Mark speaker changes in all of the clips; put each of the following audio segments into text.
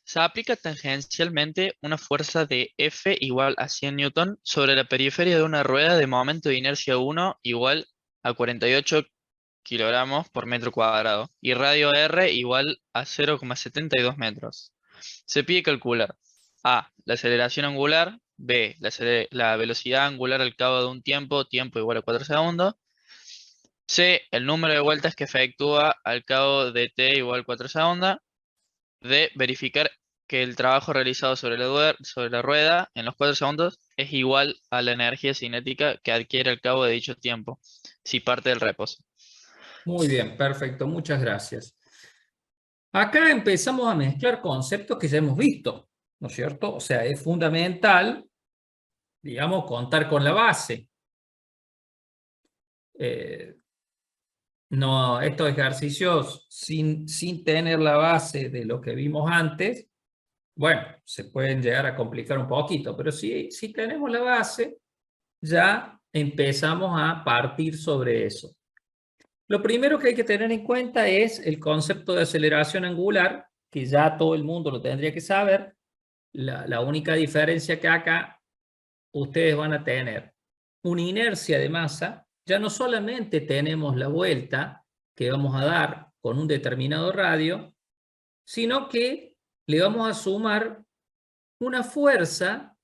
Speaker 1: Se aplica tangencialmente una fuerza de F igual a 100 newton sobre la periferia de una rueda de momento de inercia 1 igual a 48 kilogramos por metro cuadrado y radio R igual a 0,72 metros. Se pide calcular A, la aceleración angular, B, la velocidad angular al cabo de un tiempo igual a 4 segundos, C, el número de vueltas que efectúa al cabo de t igual a 4 segundos, D, verificar que el trabajo realizado sobre la rueda en los 4 segundos es igual a la energía cinética que adquiere al cabo de dicho tiempo, si parte del reposo.
Speaker 2: Muy bien, perfecto, muchas gracias. Acá empezamos a mezclar conceptos que ya hemos visto, ¿no es cierto? O sea, es fundamental, digamos, contar con la base. No, estos ejercicios sin tener la base de lo que vimos antes, bueno, se pueden llegar a complicar un poquito, pero si tenemos la base, ya empezamos a partir sobre eso. Lo primero que hay que tener en cuenta es el concepto de aceleración angular, que ya todo el mundo lo tendría que saber. La única diferencia que acá ustedes van a tener una inercia de masa, ya no solamente tenemos la vuelta que vamos a dar con un determinado radio, sino que le vamos a sumar una fuerza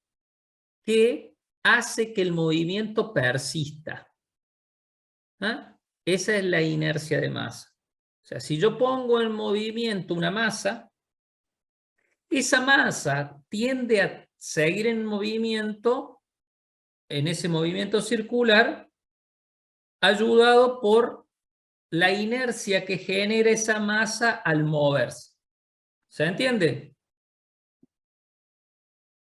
Speaker 2: que hace que el movimiento persista. ¿Ah? Esa es la inercia de masa. O sea, si yo pongo en movimiento una masa, esa masa tiende a seguir en movimiento, en ese movimiento circular, ayudado por la inercia que genera esa masa al moverse. ¿Se entiende?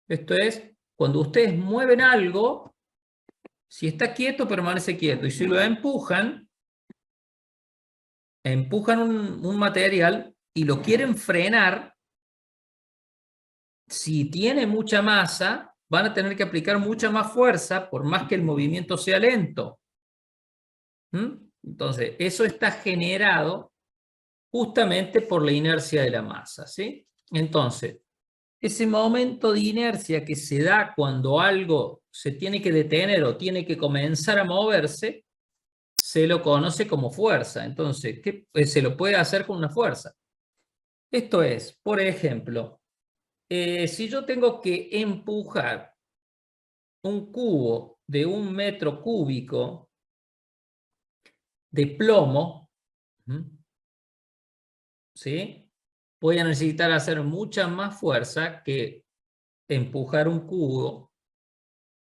Speaker 2: Esto es, cuando ustedes mueven algo, si está quieto, permanece quieto. Y si lo empujan un material y lo quieren frenar, si tiene mucha masa, van a tener que aplicar mucha más fuerza, por más que el movimiento sea lento. Entonces, eso está generado justamente por la inercia de la masa, ¿sí? Entonces, ese momento de inercia que se da cuando algo se tiene que detener o tiene que comenzar a moverse, se lo conoce como fuerza. Entonces, se lo puede hacer con una fuerza. Esto es, por ejemplo, si yo tengo que empujar un cubo de 1 metro cúbico de plomo, ¿sí? Voy a necesitar hacer mucha más fuerza que empujar un cubo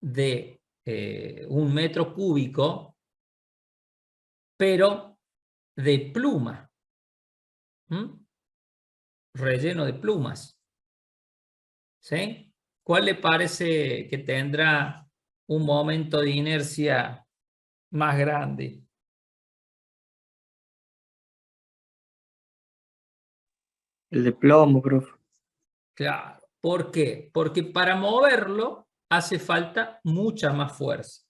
Speaker 2: de 1 metro cúbico, pero de pluma, relleno de plumas. ¿Sí? ¿Cuál le parece que tendrá un momento de inercia más grande?
Speaker 3: El de plomo, profe.
Speaker 2: Claro. ¿Por qué? Porque para moverlo hace falta mucha más fuerza.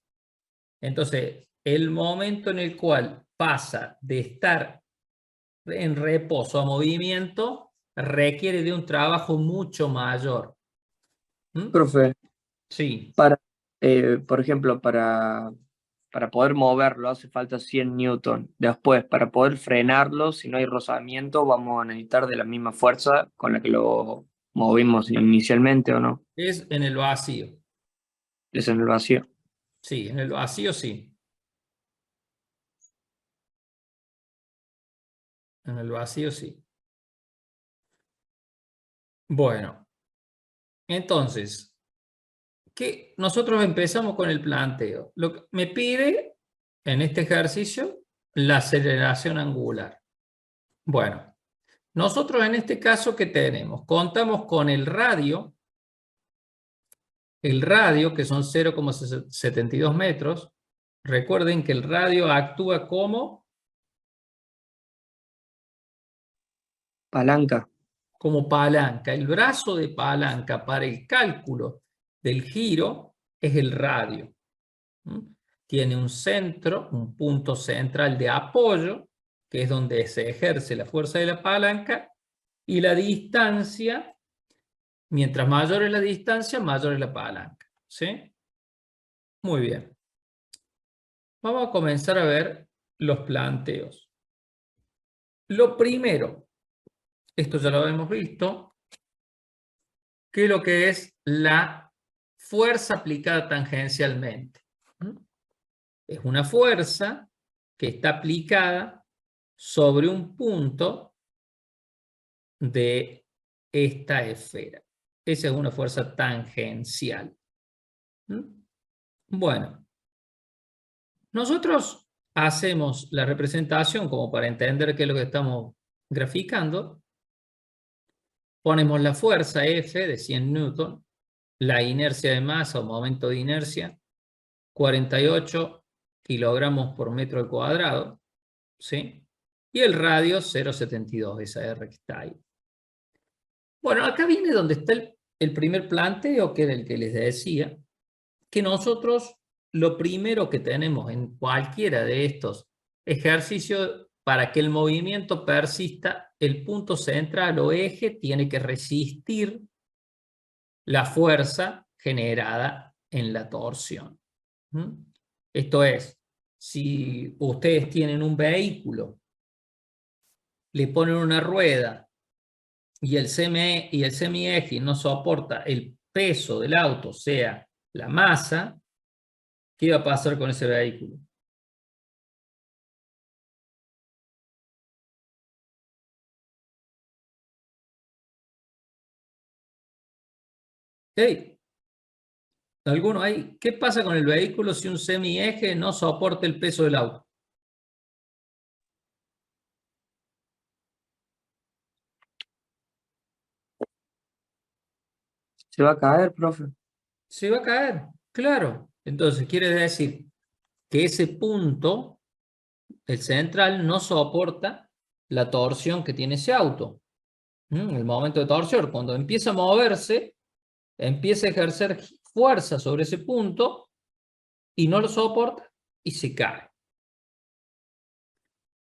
Speaker 2: Entonces, el momento en el cual pasa de estar en reposo a movimiento requiere de un trabajo mucho mayor.
Speaker 3: Profe,
Speaker 2: Sí.
Speaker 3: por ejemplo, para poder moverlo hace falta 100 newton. Después, para poder frenarlo, si no hay rozamiento, vamos a necesitar de la misma fuerza con la que lo movimos inicialmente, ¿o no?
Speaker 2: Es en el vacío.
Speaker 3: Es en el vacío.
Speaker 2: Sí, en el vacío sí. En el vacío sí. Bueno, entonces, nosotros empezamos con el planteo. Lo que me pide en este ejercicio la aceleración angular. Bueno, nosotros en este caso, ¿qué tenemos? Contamos con el radio que son 0,72 metros. Recuerden que el radio actúa como
Speaker 3: Palanca.
Speaker 2: como palanca. El brazo de palanca para el cálculo del giro es el radio. Tiene un centro, un punto central de apoyo, que es donde se ejerce la fuerza de la palanca, y la distancia Mientras mayor es la distancia, mayor es la palanca. ¿Sí? Muy bien. Vamos a comenzar a ver los planteos. Lo primero, esto ya lo hemos visto, que es lo que es la fuerza aplicada tangencialmente. Es una fuerza que está aplicada sobre un punto de esta esfera. Esa es una fuerza tangencial. Bueno, nosotros hacemos la representación como para entender qué es lo que estamos graficando. Ponemos la fuerza F de 100 newton, la inercia de masa o momento de inercia, 48 kilogramos por metro al cuadrado, ¿sí? Y el radio 0,72, esa R que está ahí. Bueno, acá viene donde está el primer planteo, que era el que les decía, que nosotros lo primero que tenemos en cualquiera de estos ejercicios, para que el movimiento persista, el punto central o eje tiene que resistir la fuerza generada en la torsión. Esto es, si ustedes tienen un vehículo, le ponen una rueda y el semieje no soporta el peso del auto, o sea, la masa, ¿qué va a pasar con ese vehículo? Hey, ¿alguno ahí? ¿Qué pasa con el vehículo si un semieje no soporta el peso del auto?
Speaker 3: Se va a caer, profe.
Speaker 2: Se va a caer, claro. Entonces quiere decir que ese punto, el central, no soporta la torsión que tiene ese auto. El momento de torsión, cuando empieza a moverse, empieza a ejercer fuerza sobre ese punto y no lo soporta y se cae.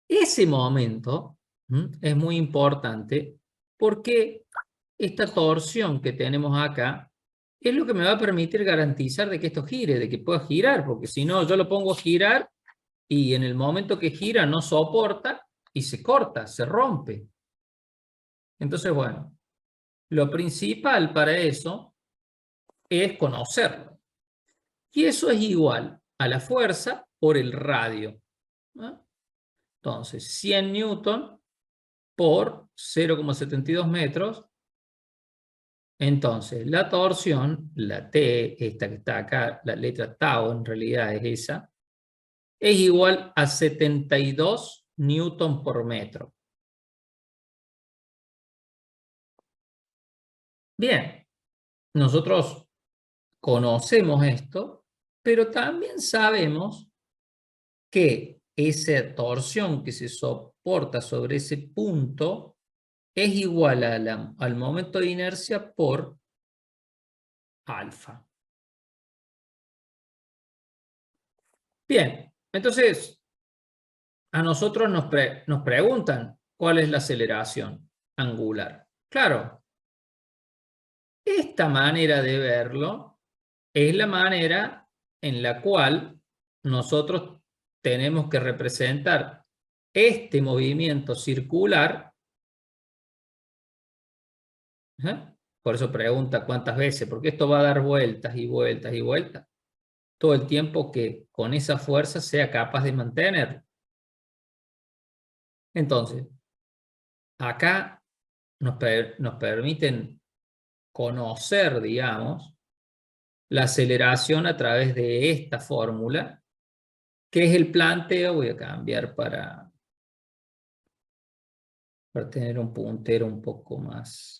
Speaker 2: Ese momento es muy importante porque esta torsión que tenemos acá es lo que me va a permitir garantizar de que esto gire, de que pueda girar, porque si no yo lo pongo a girar y en el momento que gira no soporta y se corta, se rompe. Entonces, bueno, lo principal para eso es conocerlo. Y eso es igual a la fuerza por el radio, ¿no? Entonces, 100 newton por 0,72 metros. Entonces, la torsión, la T, esta que está acá, la letra tau en realidad es esa, es igual a 72 newton por metro. Bien, nosotros conocemos esto, pero también sabemos que esa torsión que se soporta sobre ese punto es igual a al momento de inercia por alfa. Bien, entonces a nosotros nos preguntan cuál es la aceleración angular. Claro, esta manera de verlo es la manera en la cual nosotros tenemos que representar este movimiento circular. Por eso pregunta cuántas veces, porque esto va a dar vueltas y vueltas y vueltas todo el tiempo que con esa fuerza sea capaz de mantenerlo. Entonces, acá nos permiten conocer, digamos, la aceleración a través de esta fórmula, que es el planteo. Voy a cambiar para tener un puntero un poco más.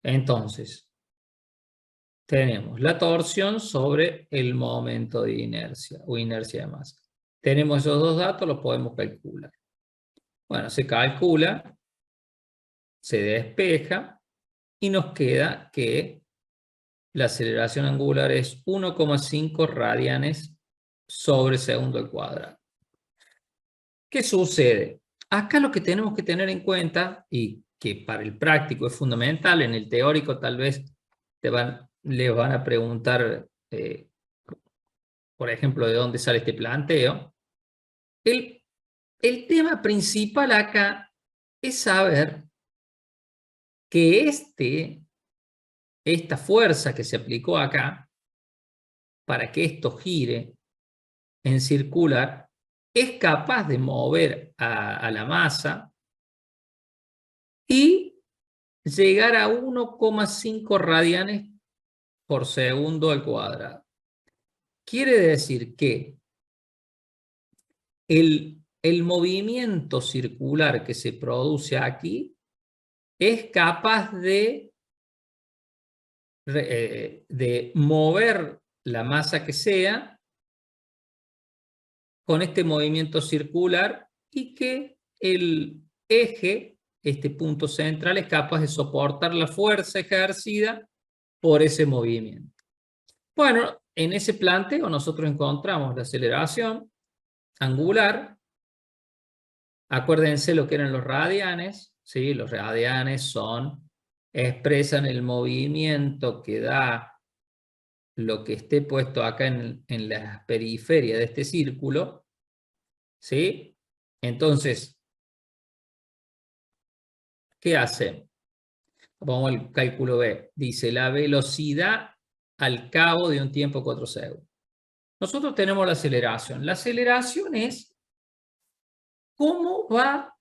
Speaker 2: Entonces, tenemos la torsión sobre el momento de inercia o inercia de masa. Tenemos esos dos datos, los podemos calcular. Bueno, se calcula, se despeja y nos queda que la aceleración angular es 1,5 radianes sobre segundo al cuadrado. ¿Qué sucede? Acá lo que tenemos que tener en cuenta, y que para el práctico es fundamental, en el teórico tal vez les van a preguntar, por ejemplo, de dónde sale este planteo. El tema principal acá es saber que esta fuerza que se aplicó acá para que esto gire en circular es capaz de mover a la masa y llegar a 1,5 radianes por segundo al cuadrado. Quiere decir que el movimiento circular que se produce aquí es capaz de mover la masa que sea con este movimiento circular y que el eje, este punto central, es capaz de soportar la fuerza ejercida por ese movimiento. Bueno, en ese planteo nosotros encontramos la aceleración angular. Acuérdense lo que eran los radianes, ¿sí? Los radianes expresan el movimiento que da lo que esté puesto acá en la periferia de este círculo, ¿sí? Entonces, ¿qué hace? Vamos al cálculo B. Dice la velocidad al cabo de un tiempo 4 segundos. Nosotros tenemos la aceleración. La aceleración es cómo va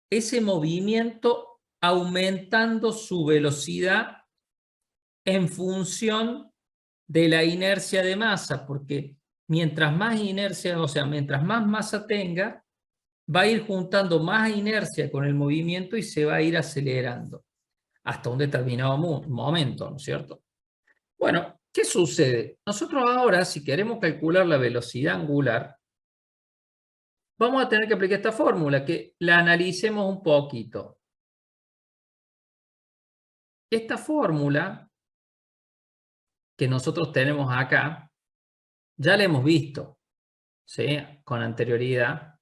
Speaker 2: ese movimiento aumentando su velocidad en función de la inercia de masa, porque mientras más inercia, o sea, mientras más masa tenga, va a ir juntando más inercia con el movimiento y se va a ir acelerando hasta un determinado momento, ¿no es cierto? Bueno, ¿qué sucede? Nosotros ahora, si queremos calcular la velocidad angular, vamos a tener que aplicar esta fórmula, que la analicemos un poquito. Esta fórmula que nosotros tenemos acá, ya la hemos visto, ¿sí? Con anterioridad.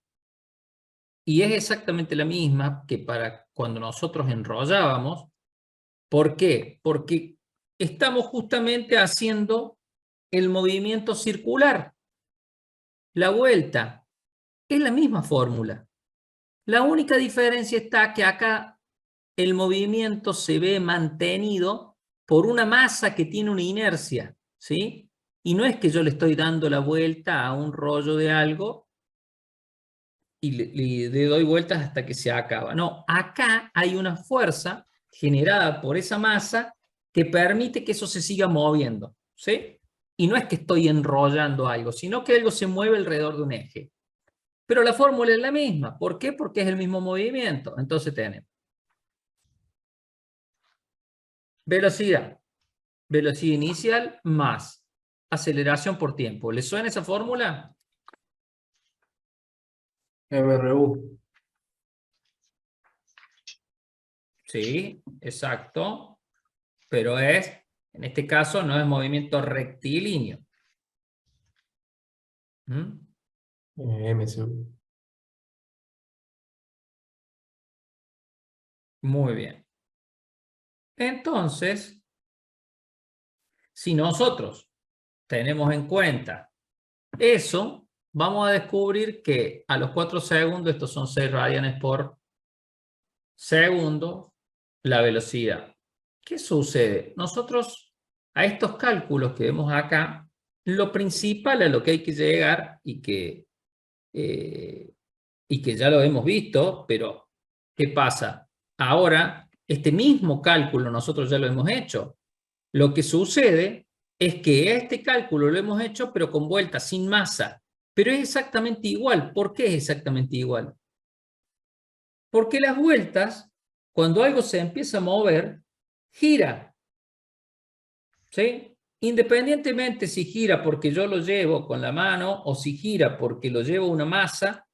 Speaker 2: Y es exactamente la misma que para cuando nosotros enrollábamos. ¿Por qué? Porque estamos justamente haciendo el movimiento circular. La vuelta es la misma fórmula. La única diferencia está que acá el movimiento se ve mantenido por una masa que tiene una inercia, ¿sí? Y no es que yo le estoy dando la vuelta a un rollo de algo y le doy vueltas hasta que se acaba. No, acá hay una fuerza generada por esa masa que permite que eso se siga moviendo, ¿sí? Y no es que estoy enrollando algo, sino que algo se mueve alrededor de un eje. Pero la fórmula es la misma. ¿Por qué? Porque es el mismo movimiento. Entonces tenemos velocidad. Velocidad inicial más aceleración por tiempo. ¿Les suena esa fórmula?
Speaker 4: MRU.
Speaker 2: Sí, exacto. Pero en este caso, no es movimiento rectilíneo. ¿Mm?
Speaker 4: MCU.
Speaker 2: Muy bien. Entonces, si nosotros tenemos en cuenta eso, vamos a descubrir que a los 4 segundos, estos son 6 radianes por segundo, la velocidad. ¿Qué sucede? Nosotros, a estos cálculos que vemos acá, lo principal a lo que hay que llegar y que ya lo hemos visto, pero ¿qué pasa? Ahora, este mismo cálculo nosotros ya lo hemos hecho. Lo que sucede es que este cálculo lo hemos hecho, pero con vuelta, sin masa. Pero es exactamente igual. ¿Por qué es exactamente igual? Porque las vueltas, cuando algo se empieza a mover, gira. ¿Sí? Independientemente si gira porque yo lo llevo con la mano o si gira porque lo llevo una masa,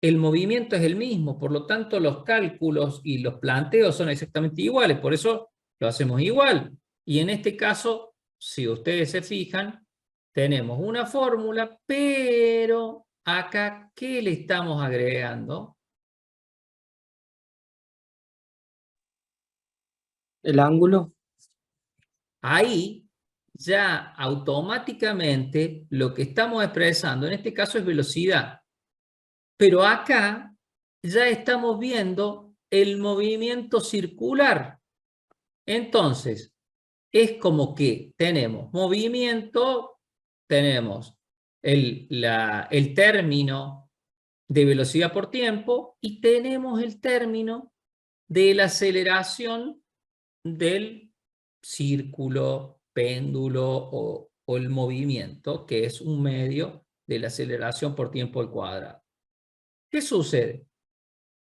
Speaker 2: el movimiento es el mismo. Por lo tanto, los cálculos y los planteos son exactamente iguales. Por eso lo hacemos igual. Y en este caso, si ustedes se fijan, tenemos una fórmula, pero acá, ¿qué le estamos agregando?
Speaker 3: El ángulo.
Speaker 2: Ahí ya automáticamente lo que estamos expresando en este caso es velocidad. Pero acá ya estamos viendo el movimiento circular. Entonces, es como que tenemos movimiento, tenemos el término de velocidad por tiempo y tenemos el término de la aceleración del círculo, péndulo o el movimiento, que es un medio de la aceleración por tiempo al cuadrado. ¿Qué sucede?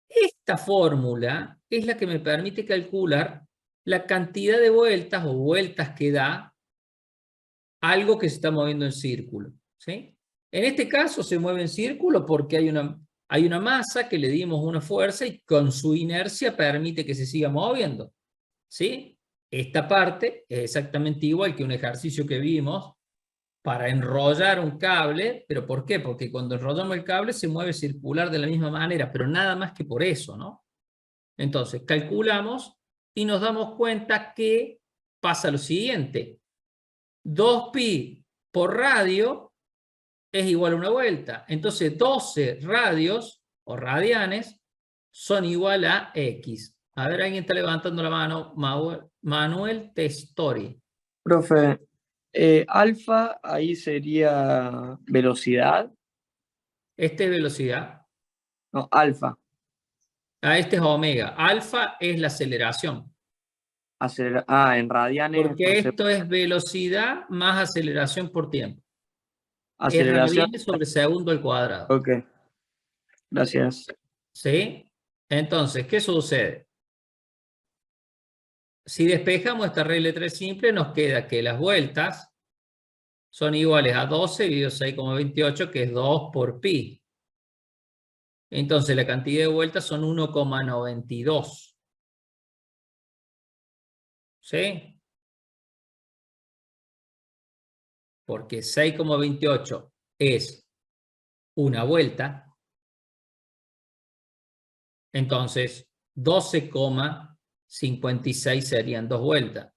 Speaker 2: Esta fórmula es la que me permite calcular la cantidad de vueltas o vueltas que da algo que se está moviendo en círculo, ¿sí? En este caso se mueve en círculo porque hay una masa que le dimos una fuerza y con su inercia permite que se siga moviendo, ¿sí? Esta parte es exactamente igual que un ejercicio que vimos para enrollar un cable, ¿pero por qué? Porque cuando enrollamos el cable se mueve circular de la misma manera, pero nada más que por eso, ¿no? Entonces, calculamos y nos damos cuenta que pasa lo siguiente. 2pi por radio es igual a una vuelta. Entonces, 12 radios o radianes son igual a x. A ver, alguien está levantando la mano. Manuel Testori.
Speaker 3: Profe, alfa ahí sería velocidad.
Speaker 2: Este es velocidad.
Speaker 3: No, alfa.
Speaker 2: Este es omega. Alfa es la aceleración.
Speaker 3: En radianes por
Speaker 2: Porque
Speaker 3: segundo.
Speaker 2: esto es velocidad más aceleración por tiempo. Es
Speaker 3: Aceleración.
Speaker 2: radianes sobre segundo al cuadrado.
Speaker 3: Ok. Gracias.
Speaker 2: ¿Sí? Entonces, ¿qué sucede? Si despejamos esta regla de 3 simple, nos queda que las vueltas son iguales a 12 dividido 6,28, que es 2 por pi. Entonces, la cantidad de vueltas son 1,92. ¿Sí? Porque 6,28 es una vuelta. Entonces, 12,56 serían 2 vueltas.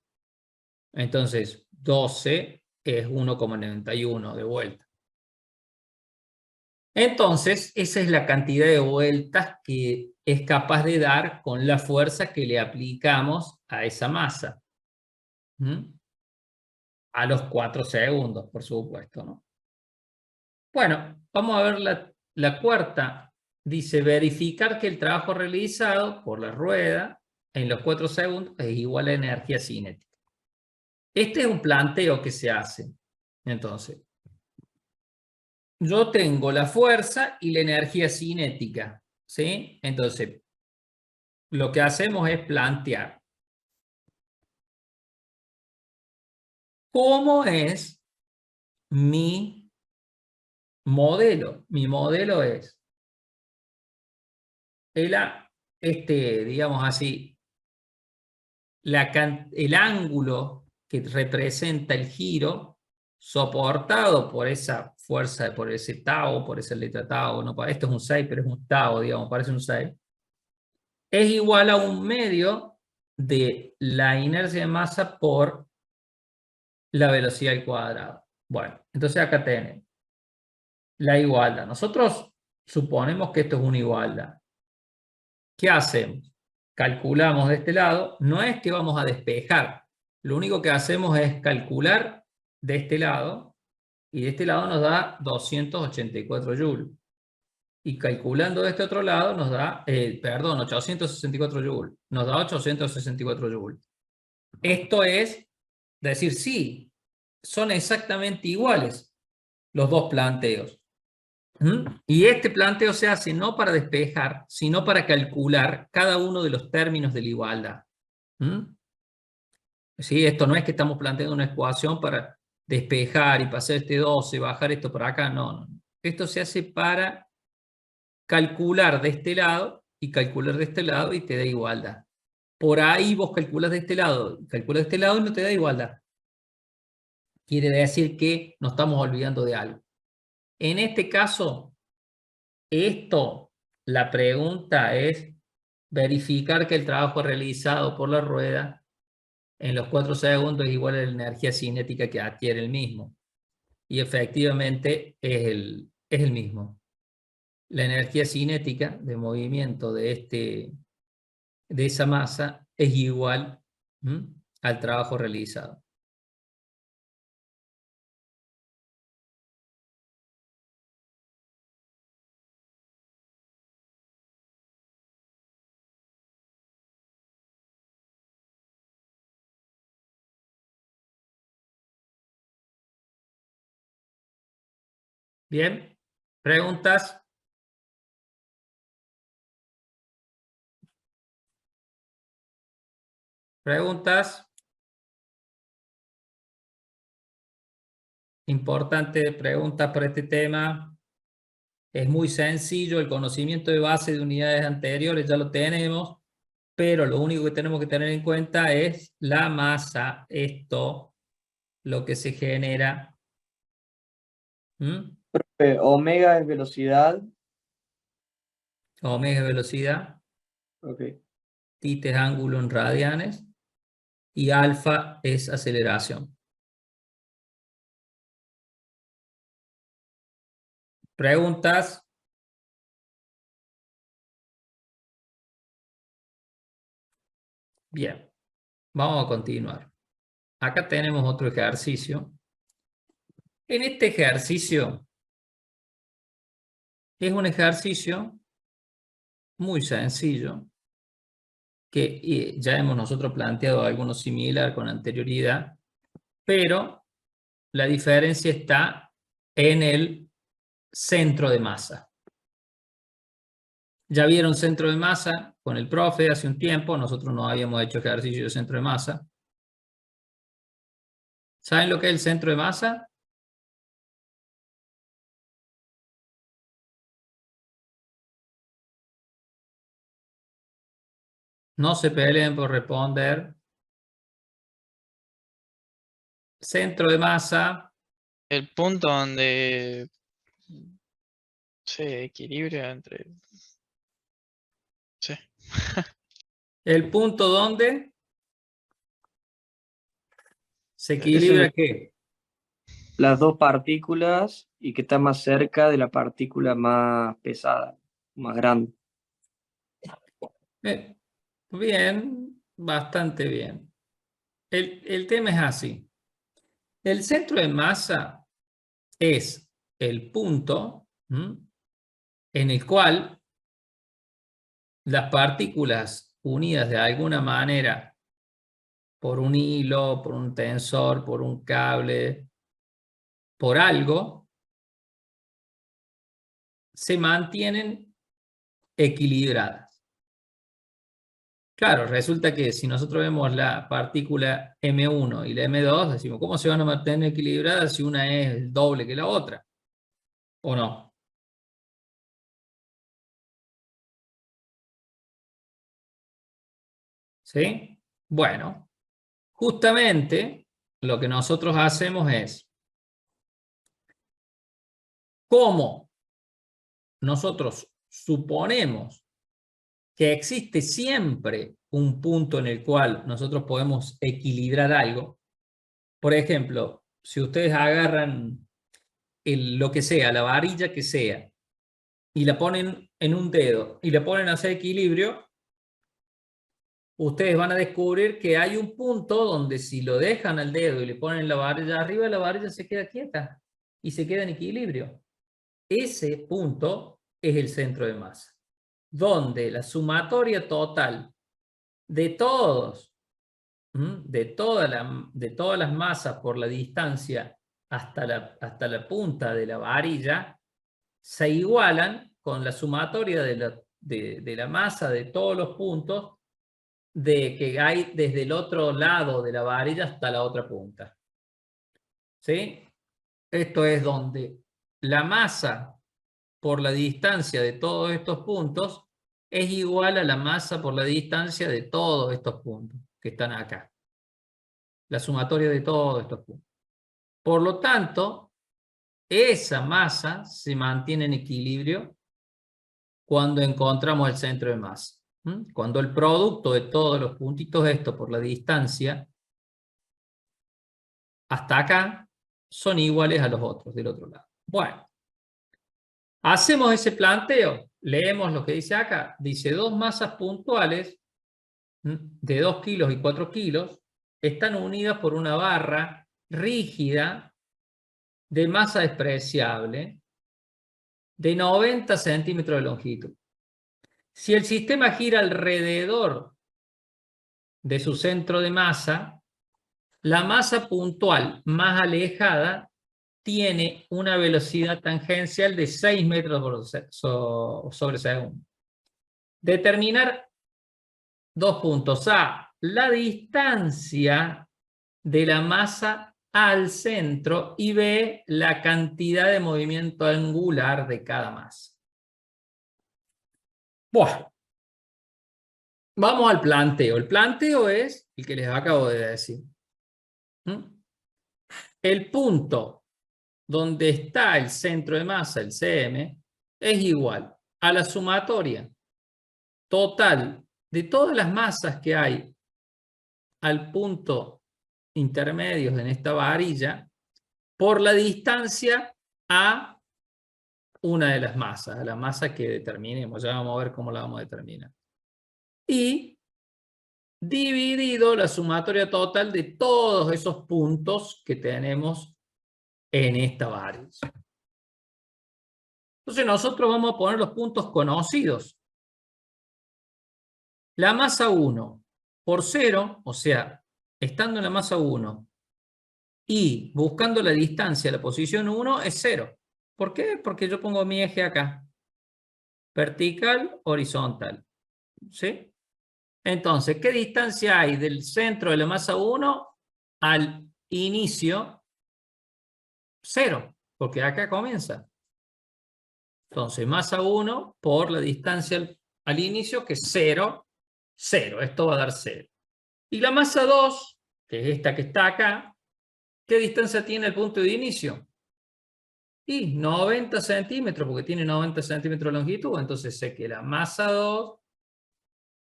Speaker 2: Entonces, 12 es 1,91 de vuelta. Entonces, esa es la cantidad de vueltas que es capaz de dar con la fuerza que le aplicamos a esa masa. A los 4 segundos, por supuesto, ¿no? Bueno, vamos a ver la cuarta. Dice, verificar que el trabajo realizado por la rueda en los 4 segundos es igual a energía cinética. Este es un planteo que se hace. Entonces, yo tengo la fuerza y la energía cinética, ¿sí? Entonces, lo que hacemos es plantear cómo es mi modelo. Mi modelo es digamos así, el ángulo que representa el giro soportado por esa fuerza, por ese tau, por esa letra tau, no, esto es un 6, pero es un tau, digamos, parece un 6, es igual a un medio de la inercia de masa por la velocidad al cuadrado. Bueno, entonces acá tenemos la igualdad. Nosotros suponemos que esto es una igualdad. ¿Qué hacemos? Calculamos de este lado. No es que vamos a despejar. Lo único que hacemos es calcular de este lado. Y de este lado nos da 284 joules. Y calculando de este otro lado nos da, 864 joules. Nos da 864 joules. Esto es decir, sí, son exactamente iguales los dos planteos. Y este planteo se hace no para despejar, sino para calcular cada uno de los términos de la igualdad. ¿Sí? Esto no es que estamos planteando una ecuación para despejar y pasar este 12, bajar esto por acá, no. Esto se hace para calcular de este lado y calcular de este lado y te da igualdad. Por ahí vos calculas de este lado y no te da igualdad. Quiere decir que nos estamos olvidando de algo. En este caso, la pregunta es verificar que el trabajo realizado por la rueda en los 4 segundos es igual a la energía cinética que adquiere el mismo. Y efectivamente es el mismo. La energía cinética de movimiento de esa masa es igual al trabajo realizado. Bien, ¿preguntas? ¿Preguntas? Importante preguntas para este tema. Es muy sencillo, el conocimiento de base de unidades anteriores ya lo tenemos, pero lo único que tenemos que tener en cuenta es la masa, esto, lo que se genera.
Speaker 3: Omega es velocidad.
Speaker 2: Omega es velocidad,
Speaker 3: Ok.
Speaker 2: θ es ángulo en radianes y alfa es aceleración. ¿Preguntas? Bien, vamos a continuar. Acá tenemos otro ejercicio. En este ejercicio es un ejercicio muy sencillo que ya hemos nosotros planteado alguno similar con anterioridad, pero la diferencia está en el centro de masa. Ya vieron centro de masa con el profe hace un tiempo, nosotros no habíamos hecho ejercicio de centro de masa. ¿Saben lo que es el centro de masa? No se peleen por responder. Centro de masa.
Speaker 1: El punto donde se equilibra entre... Sí.
Speaker 2: El punto donde se
Speaker 3: Es
Speaker 2: equilibra ¿qué?
Speaker 3: las dos partículas y que está más cerca de la partícula más pesada, más grande.
Speaker 2: Bien, bastante bien. El tema es así. El centro de masa es el punto en el cual las partículas unidas de alguna manera por un hilo, por un tensor, por un cable, por algo, se mantienen equilibradas. Claro, resulta que si nosotros vemos la partícula M1 y la M2, decimos, ¿cómo se van a mantener equilibradas si una es el doble que la otra? ¿O no? ¿Sí? Bueno, justamente lo que nosotros hacemos es, ¿cómo nosotros suponemos que existe siempre un punto en el cual nosotros podemos equilibrar algo? Por ejemplo, si ustedes agarran lo que sea, la varilla que sea, y la ponen en un dedo y la ponen a hacer equilibrio, ustedes van a descubrir que hay un punto donde si lo dejan al dedo y le ponen la varilla arriba, la varilla se queda quieta y se queda en equilibrio. Ese punto es el centro de masa, donde la sumatoria total de todos, de todas las masas por la distancia hasta la punta de la varilla, se igualan con la sumatoria de la masa de todos los puntos que hay desde el otro lado de la varilla hasta la otra punta. ¿Sí? Esto es donde la masa por la distancia de todos estos puntos es igual a la masa por la distancia de todos estos puntos que están acá. La sumatoria de todos estos puntos. Por lo tanto, esa masa se mantiene en equilibrio cuando encontramos el centro de masa. Cuando el producto de todos los puntitos estos por la distancia hasta acá son iguales a los otros del otro lado. Bueno, hacemos ese planteo, leemos lo que dice acá, dice 2 masas puntuales de 2 kilos y 4 kilos están unidas por una barra rígida de masa despreciable de 90 centímetros de longitud. Si el sistema gira alrededor de su centro de masa, la masa puntual más alejada tiene una velocidad tangencial de 6 metros sobre segundo. Determinar 2 puntos. A, la distancia de la masa al centro, y B, la cantidad de movimiento angular de cada masa. Bueno, vamos al planteo. El planteo es el que les acabo de decir. El punto donde está el centro de masa, el CM, es igual a la sumatoria total de todas las masas que hay al punto intermedios en esta varilla por la distancia a una de las masas, a la masa que determinemos. Ya vamos a ver cómo la vamos a determinar. Y dividido la sumatoria total de todos esos puntos que tenemos en esta varilla. Entonces nosotros vamos a poner los puntos conocidos. La masa 1 por 0, o sea, estando en la masa 1 y buscando la distancia a la posición 1 es 0. ¿Por qué? Porque yo pongo mi eje acá. Vertical, horizontal. ¿Sí? Entonces, ¿qué distancia hay del centro de la masa 1 al inicio? 0, porque acá comienza. Entonces, masa 1 por la distancia al inicio, que es 0, 0. Esto va a dar 0. Y la masa 2, que es esta que está acá, ¿qué distancia tiene el punto de inicio? Y 90 centímetros, porque tiene 90 centímetros de longitud. Entonces sé que la masa 2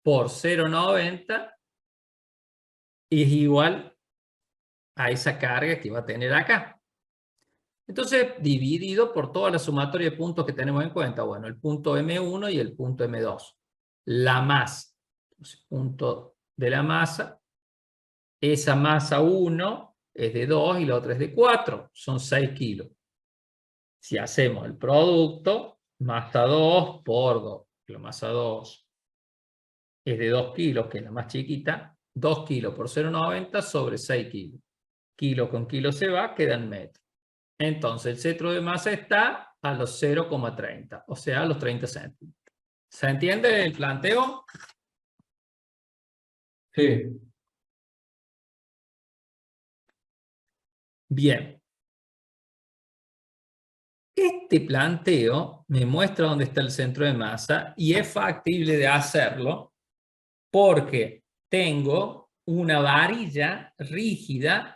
Speaker 2: por 0,90 es igual a esa carga que va a tener acá. Entonces, dividido por toda la sumatoria de puntos que tenemos en cuenta. Bueno, el punto M1 y el punto M2. La masa. Entonces, punto de la masa. Esa masa 1 es de 2 y la otra es de 4. Son 6 kilos. Si hacemos el producto, masa 2 por 2. La masa 2 es de 2 kilos, que es la más chiquita. 2 kilos por 0,90 sobre 6 kilos. Kilo con kilo se va, quedan metros. Entonces, el centro de masa está a los 0,30, o sea, a los 30 centímetros. ¿Se entiende el planteo?
Speaker 4: Sí.
Speaker 2: Bien. Este planteo me muestra dónde está el centro de masa y es factible de hacerlo porque tengo una varilla rígida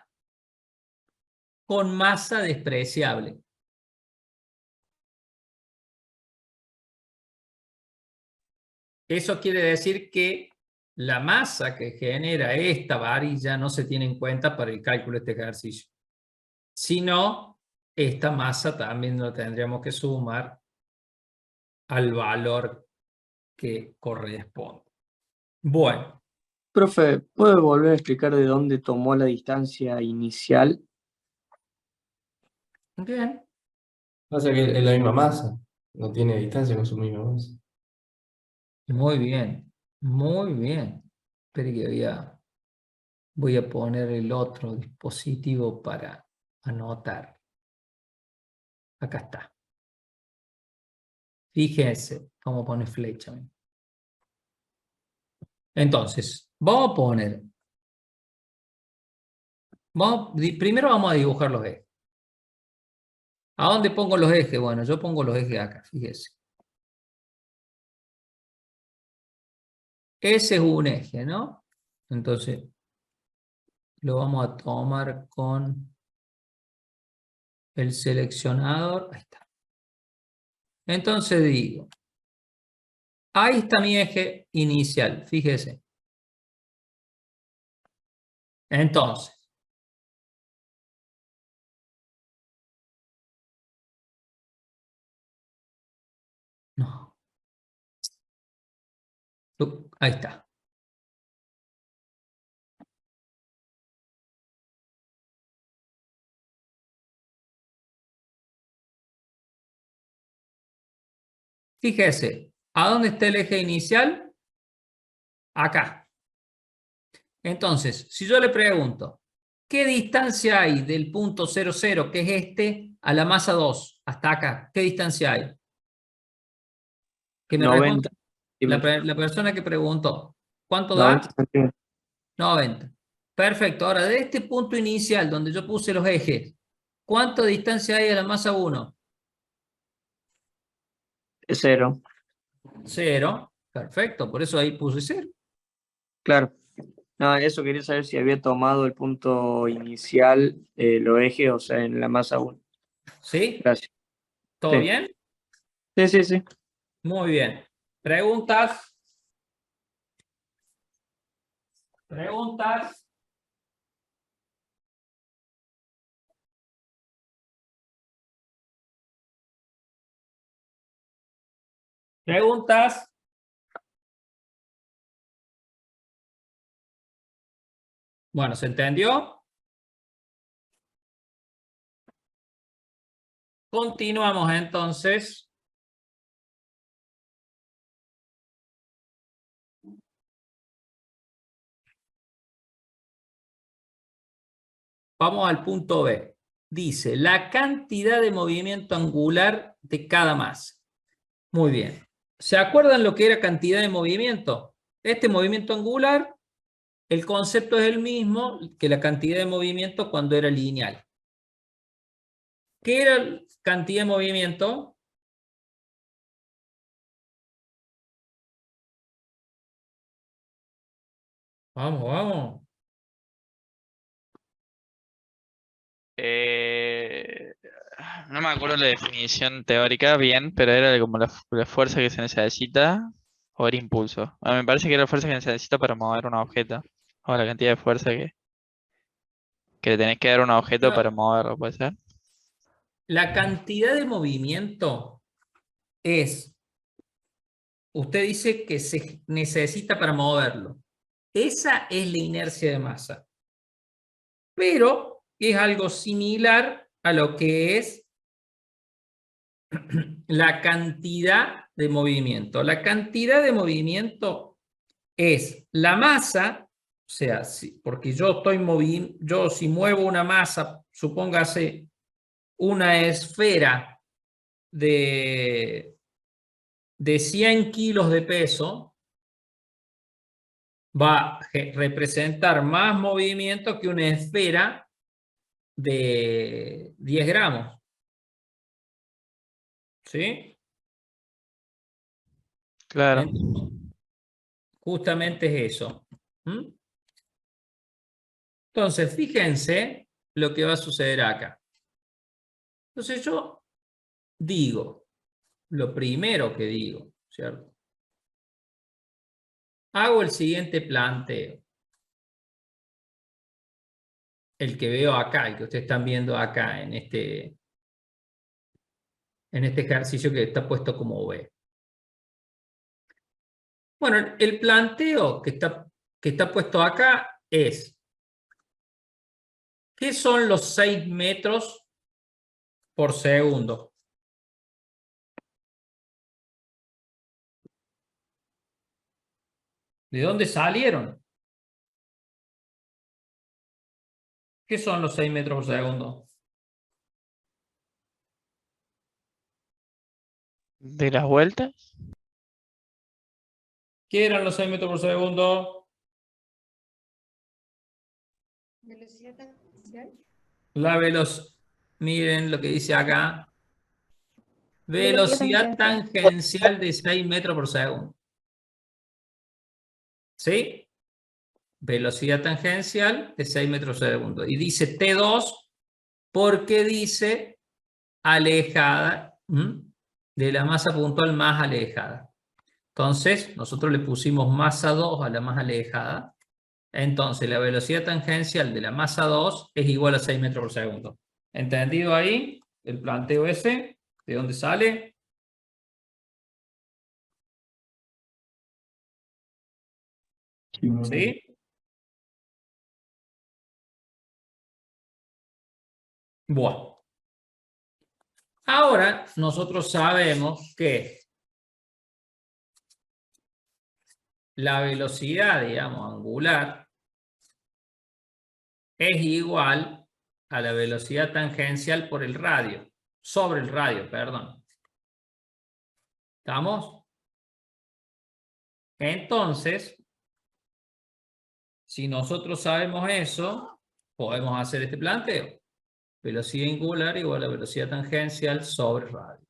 Speaker 2: con masa despreciable. Eso quiere decir que la masa que genera esta varilla no se tiene en cuenta para el cálculo de este ejercicio. Si no, esta masa también lo tendríamos que sumar al valor que corresponde. Bueno.
Speaker 3: Profe, ¿puede volver a explicar de dónde tomó la distancia inicial?
Speaker 2: Bien.
Speaker 4: Pasa que es la misma masa. No tiene distancia con su misma masa.
Speaker 2: Muy bien. Muy bien. Espere que voy a poner el otro dispositivo para anotar. Acá está. Fíjense cómo pone flecha. Entonces, vamos a poner. Primero vamos a dibujar los ejes. ¿A dónde pongo los ejes? Bueno, yo pongo los ejes acá, fíjese. Ese es un eje, ¿no? Entonces, lo vamos a tomar con el seleccionador. Ahí está. Entonces digo, ahí está mi eje inicial, fíjese. Entonces, Ahí está. Fíjese, ¿a dónde está el eje inicial? Acá. Entonces, si yo le pregunto, ¿qué distancia hay del punto 00, que es este, a la masa 2, hasta acá? ¿Qué distancia hay? Que me
Speaker 3: 90
Speaker 2: responda
Speaker 3: centímetros.
Speaker 2: la persona que preguntó. ¿Cuánto
Speaker 3: 90
Speaker 2: da?
Speaker 3: centímetros.
Speaker 2: 90. Perfecto. Ahora, de este punto inicial donde yo puse los ejes, ¿cuánta distancia hay a la masa 1?
Speaker 3: Es 0.
Speaker 2: 0. Perfecto. Por eso ahí puse 0.
Speaker 3: Claro. No, eso quería saber si había tomado el punto inicial, los ejes, o sea, en la masa 1.
Speaker 2: ¿Sí?
Speaker 3: Gracias.
Speaker 2: ¿Todo
Speaker 3: Sí.
Speaker 2: bien?
Speaker 3: Sí, sí, sí.
Speaker 2: Muy bien. ¿Preguntas? ¿Preguntas? ¿Preguntas? Bueno, ¿se entendió? Continuamos entonces. Vamos al punto B. Dice, la cantidad de movimiento angular de cada masa. Muy bien. ¿Se acuerdan lo que era cantidad de movimiento? Este movimiento angular, el concepto es el mismo que la cantidad de movimiento cuando era lineal. ¿Qué era cantidad de movimiento? Vamos, vamos.
Speaker 1: Eh, no me acuerdo la definición teórica bien, pero era como la fuerza que se necesita o el impulso. Me parece que era la fuerza que se necesita para mover un objeto. O la cantidad de fuerza que le tenés que dar a un objeto para moverlo, ¿puede ser?
Speaker 2: La cantidad de movimiento es, usted dice que se necesita para moverlo. Esa es la inercia de masa. Pero es algo similar a lo que es la cantidad de movimiento. La cantidad de movimiento es la masa, o sea, porque yo estoy moviendo, yo si muevo una masa, supóngase una esfera de 100 kilos de peso, va a representar más movimiento que una esfera de 10 gramos. ¿Sí?
Speaker 1: Claro.
Speaker 2: Entonces, justamente es eso. ¿Mm? Entonces, fíjense lo que va a suceder acá. Entonces yo digo, lo primero que digo, ¿cierto? Hago el siguiente planteo. El que veo acá, el que ustedes están viendo acá en este ejercicio que está puesto como B. Bueno, el planteo que está puesto acá es, ¿qué son los 6 metros por segundo? ¿De dónde salieron? ¿Qué son los 6 metros por segundo?
Speaker 1: ¿De las vueltas?
Speaker 2: ¿Qué eran los 6 metros por segundo?
Speaker 5: Velocidad tangencial.
Speaker 2: La velocidad, miren lo que dice acá. Velocidad
Speaker 5: tangencial.
Speaker 2: tangencial de 6 metros por segundo. ¿Sí? Velocidad tangencial de 6 metros por segundo. Y dice T2 porque dice alejada de la masa puntual más alejada. Entonces, nosotros le pusimos masa 2 a la más alejada. Entonces, la velocidad tangencial de la masa 2 es igual a 6 metros por segundo. ¿Entendido ahí el planteo ese? ¿De dónde sale? ¿Sí? Bueno. Ahora nosotros sabemos que la velocidad, digamos, angular es igual a la velocidad tangencial por el radio, sobre el radio, perdón. ¿Estamos? Entonces, si nosotros sabemos eso, podemos hacer este planteo. Velocidad angular igual a velocidad tangencial sobre radio.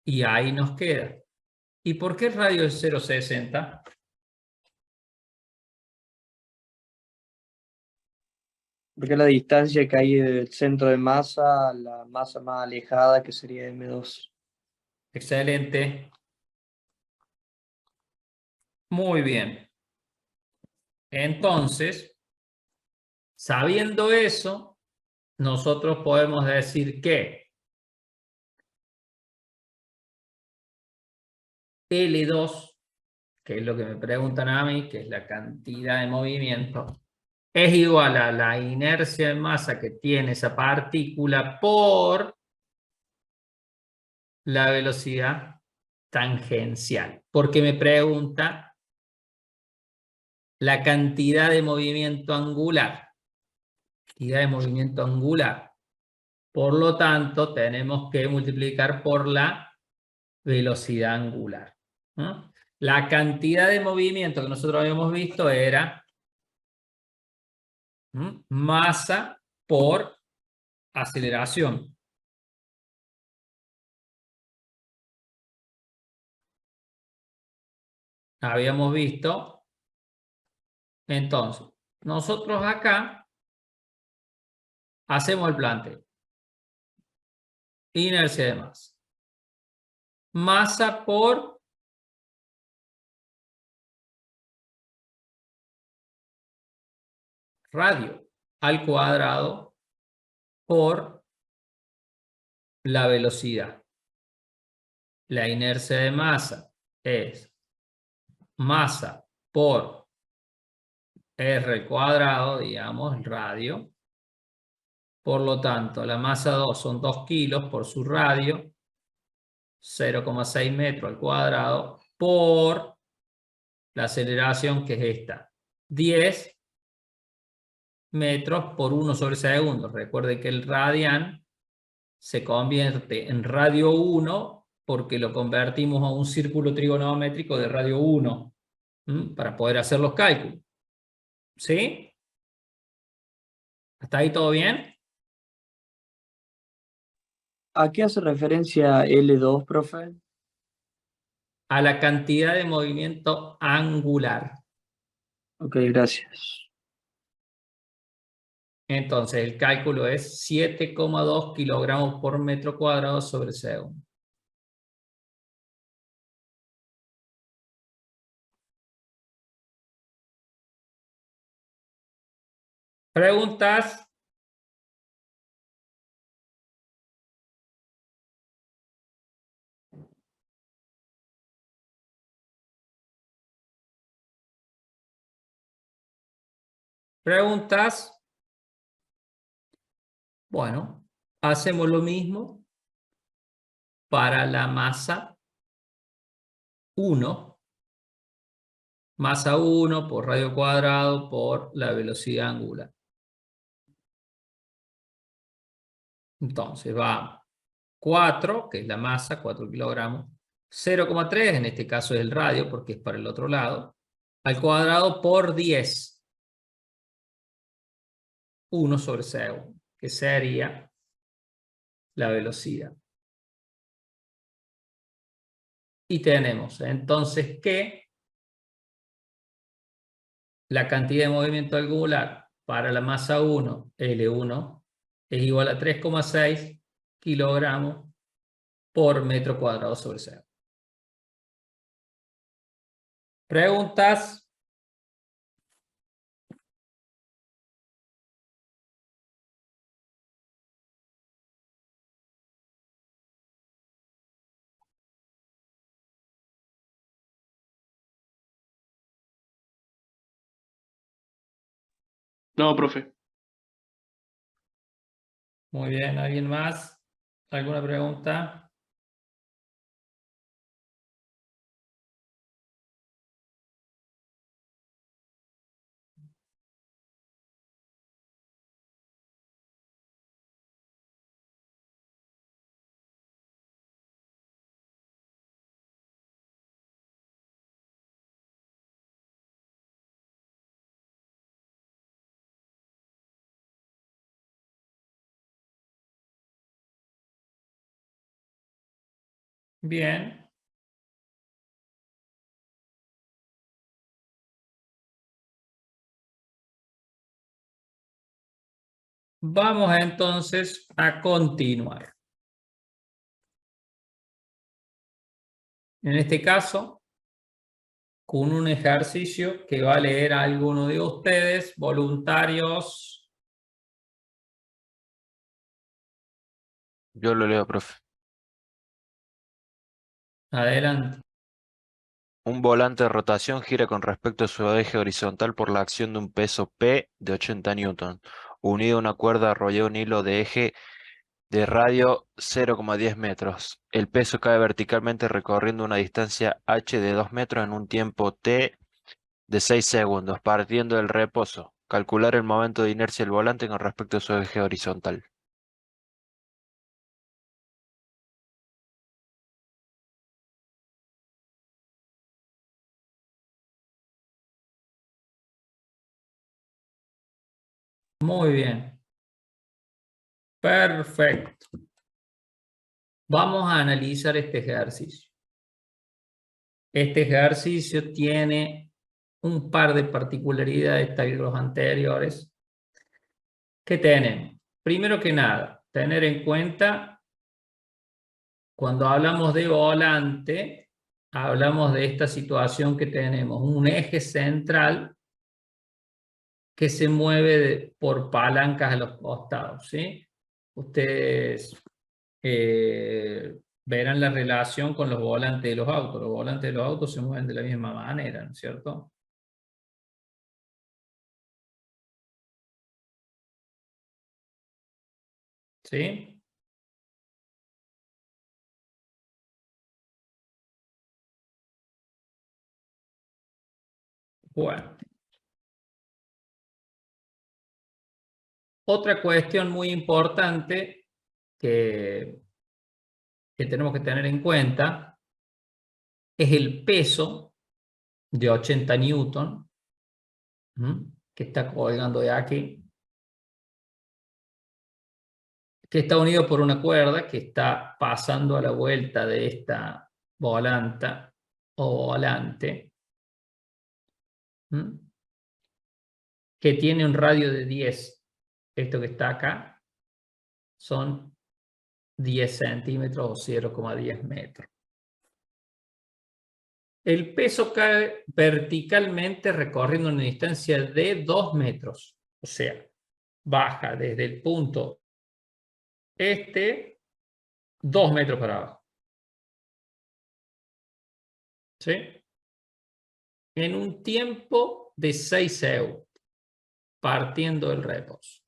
Speaker 2: Y ahí nos queda. ¿Y por qué el radio es 0,60?
Speaker 3: Porque la distancia que hay del centro de masa a la masa más alejada, que sería M2.
Speaker 2: Excelente. Muy bien. Entonces, sabiendo eso, nosotros podemos decir que L2, que es lo que me preguntan a mí, que es la cantidad de movimiento, es igual a la inercia de masa que tiene esa partícula por la velocidad tangencial. Porque me pregunta la cantidad de movimiento angular. Cantidad de movimiento angular. Por lo tanto, tenemos que multiplicar por la velocidad angular, ¿no? La cantidad de movimiento que nosotros habíamos visto era masa por aceleración. Habíamos visto, entonces, nosotros acá hacemos el planteo. Inercia de masa. Masa por radio al cuadrado por la velocidad. La inercia de masa es masa por R al cuadrado, digamos, el radio. Por lo tanto, la masa 2 son 2 kilos por su radio, 0,6 metros al cuadrado, por la aceleración que es esta, 10 metros por 1 sobre segundo. Recuerde que el radian se convierte en radio 1 porque lo convertimos a un círculo trigonométrico de radio 1 para poder hacer los cálculos. ¿Sí? ¿Hasta ahí todo bien?
Speaker 3: ¿A qué hace referencia L2, profe?
Speaker 2: A la cantidad de movimiento angular.
Speaker 3: Ok, gracias.
Speaker 2: Entonces, el cálculo es 7,2 kilogramos por metro cuadrado sobre segundo. ¿Preguntas? ¿Preguntas? Bueno, hacemos lo mismo para la masa 1. Masa 1 por radio cuadrado por la velocidad angular. Entonces va 4, que es la masa, 4 kilogramos. 0,3, en este caso es el radio porque es para el otro lado. Al cuadrado por 10. 1 sobre segundo, que sería la velocidad. Y tenemos entonces que la cantidad de movimiento angular para la masa 1, L1, es igual a 3,6 kilogramos por metro cuadrado sobre segundo. ¿Preguntas?
Speaker 6: No, profe.
Speaker 2: Muy bien, ¿alguien más? ¿Alguna pregunta? Bien. Vamos entonces a continuar. En este caso, con un ejercicio que va a leer a alguno de ustedes, voluntarios.
Speaker 7: Yo lo leo, profe.
Speaker 2: Adelante.
Speaker 7: Un volante de rotación gira con respecto a su eje horizontal por la acción de un peso P de 80 newton, unido a una cuerda arrollada a un hilo de eje de radio 0,10 metros. El peso cae verticalmente recorriendo una distancia h de 2 metros en un tiempo t de 6 segundos, partiendo del reposo. Calcular el momento de inercia del volante con respecto a su eje horizontal.
Speaker 2: Muy bien. Perfecto. Vamos a analizar este ejercicio. Este ejercicio tiene un par de particularidades tal que los anteriores. ¿Qué tenemos? Primero que nada, tener en cuenta cuando hablamos de volante, hablamos de esta situación que tenemos, un eje central que se mueve por palancas a los costados, ¿sí? Ustedes verán la relación con los volantes de los autos. Los volantes de los autos se mueven de la misma manera, ¿no es cierto? ¿Sí? Bueno. Otra cuestión muy importante que tenemos que tener en cuenta es el peso de 80 newton, que está colgando de aquí, que está unido por una cuerda que está pasando a la vuelta de esta volanta o volante, que tiene un radio de 10. Esto que está acá son 10 centímetros o 0,10 metros. El peso cae verticalmente recorriendo una distancia de 2 metros. O sea, baja desde el punto 2 metros para abajo. ¿Sí? En un tiempo de 6 segundos, partiendo del reposo.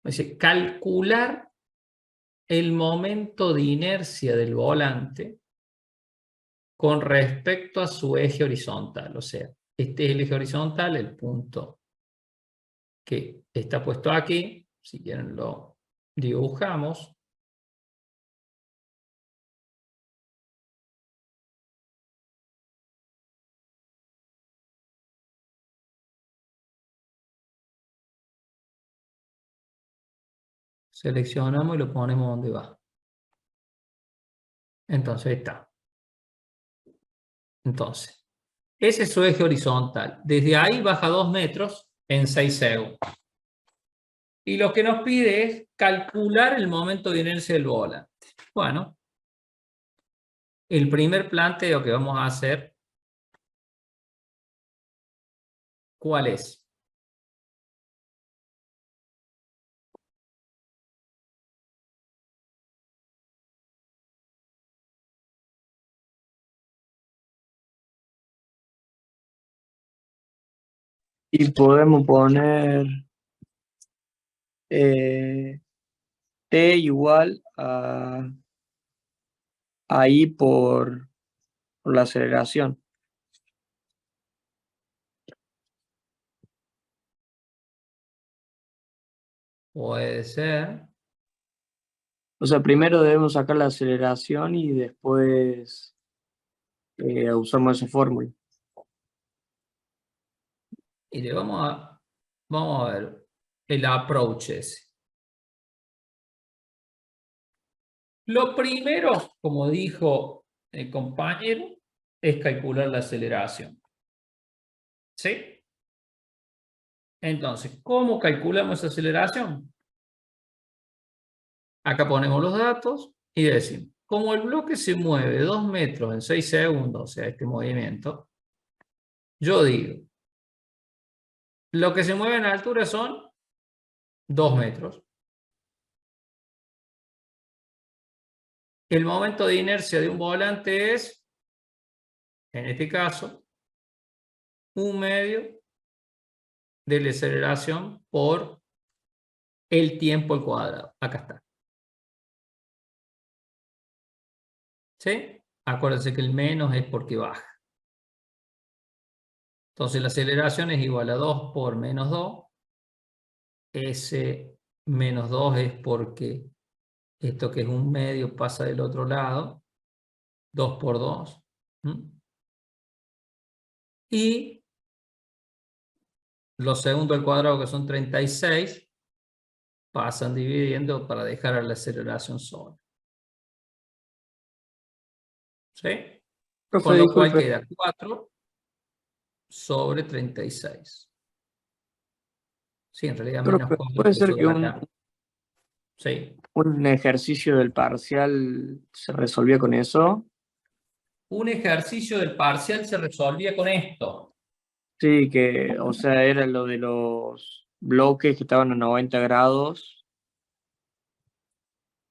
Speaker 2: Es decir, calcular el momento de inercia del volante con respecto a su eje horizontal. O sea, este es el eje horizontal, el punto que está puesto aquí. Si quieren lo dibujamos. Seleccionamos y lo ponemos donde va. Entonces, ahí está. Entonces, ese es su eje horizontal. Desde ahí baja 2 metros en 6 segundos. Y lo que nos pide es calcular el momento de inercia del volante. Bueno, el primer planteo que vamos a hacer, ¿cuál es?
Speaker 3: Y podemos poner T igual a I por la aceleración.
Speaker 2: Puede ser.
Speaker 3: O sea, primero debemos sacar la aceleración y después usamos esa fórmula.
Speaker 2: Y le vamos a ver el approach ese. Lo primero, como dijo el compañero, es calcular la aceleración. ¿Sí? Entonces, ¿cómo calculamos esa aceleración? Acá ponemos los datos y decimos, como el bloque se mueve 2 metros en 6 segundos, o sea, este movimiento, yo digo, lo que se mueve en altura son 2 metros. El momento de inercia de un volante es, en este caso, 1/2 de la aceleración por el tiempo al cuadrado. Acá está. ¿Sí? Acuérdense que el menos es porque baja. Entonces la aceleración es igual a 2 por menos 2. Ese menos 2 es porque esto que es 1/2 pasa del otro lado. 2 por 2. Y los segundos al cuadrado, que son 36, pasan dividiendo para dejar a la aceleración sola. ¿Sí?
Speaker 3: Profe,
Speaker 2: Con lo cual
Speaker 3: disculpe,
Speaker 2: queda 4 sobre 36. Sí, en realidad menos
Speaker 3: profe,
Speaker 2: 4
Speaker 3: puede
Speaker 2: que
Speaker 3: ser
Speaker 2: eso
Speaker 3: que
Speaker 2: de acá. Sí.
Speaker 3: un ejercicio del parcial se resolvía con eso.
Speaker 2: Un ejercicio del parcial se resolvía con esto.
Speaker 3: Sí, que, o sea, era lo de los bloques que estaban a 90 grados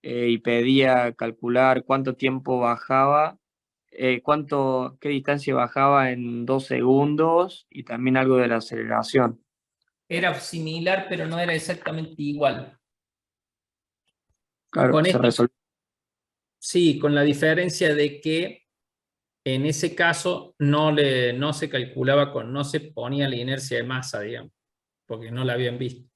Speaker 3: y pedía calcular cuánto tiempo bajaba, qué distancia bajaba en 2 segundos y también algo de la aceleración.
Speaker 2: Era similar, pero no era exactamente igual.
Speaker 3: Claro,
Speaker 2: Con
Speaker 3: se
Speaker 2: esto,
Speaker 3: resolvió.
Speaker 2: sí, con la diferencia de que en ese caso no se calculaba no se ponía la inercia de masa, digamos, porque no la habían visto.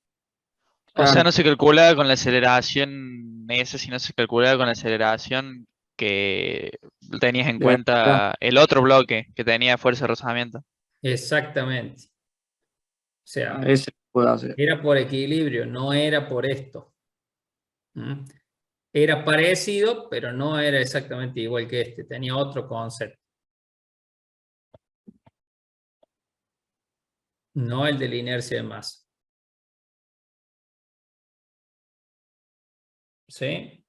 Speaker 1: O sea, no
Speaker 3: Claro,
Speaker 1: se calculaba con la aceleración esa, sino se calculaba con la aceleración que tenías en
Speaker 3: de verdad.
Speaker 1: cuenta el otro bloque que tenía fuerza de rozamiento.
Speaker 2: Exactamente. O
Speaker 3: A
Speaker 2: sea,
Speaker 3: ese puedo hacer.
Speaker 2: era por equilibrio, no era por esto. ¿Mm? Era parecido, pero no era exactamente igual que este, tenía otro concepto. No el de la inercia de masa. ¿Sí?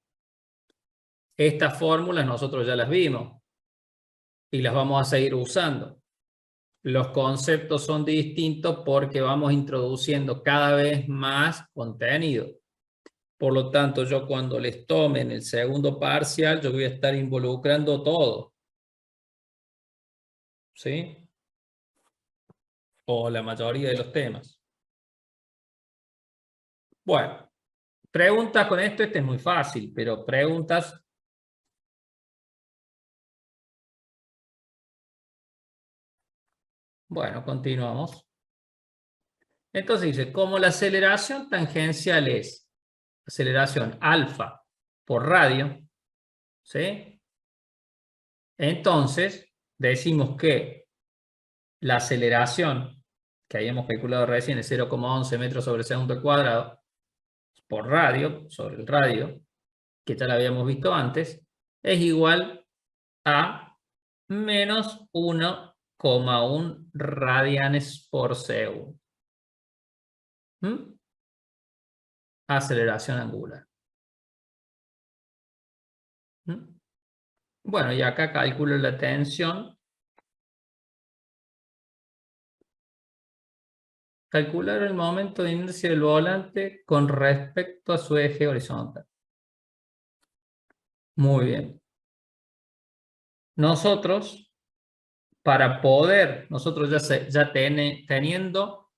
Speaker 2: Estas fórmulas nosotros ya las vimos y las vamos a seguir usando. Los conceptos son distintos porque vamos introduciendo cada vez más contenido. Por lo tanto, yo cuando les tome en el segundo parcial, yo voy a estar involucrando todo. ¿Sí? O la mayoría de los temas. Bueno, preguntas con esto, este es muy fácil, pero preguntas. Bueno, continuamos. Entonces dice, como la aceleración tangencial es aceleración alfa por radio, ¿sí? Entonces, decimos que la aceleración que habíamos calculado recién es 0,11 metros sobre segundo al cuadrado por radio, sobre el radio, que ya la habíamos visto antes, es igual a menos 1,1 radianes por segundo. Aceleración angular. Bueno, y acá calculo la tensión. Calcular el momento de inercia del volante con respecto a su eje horizontal. Muy bien. Nosotros ya teniendo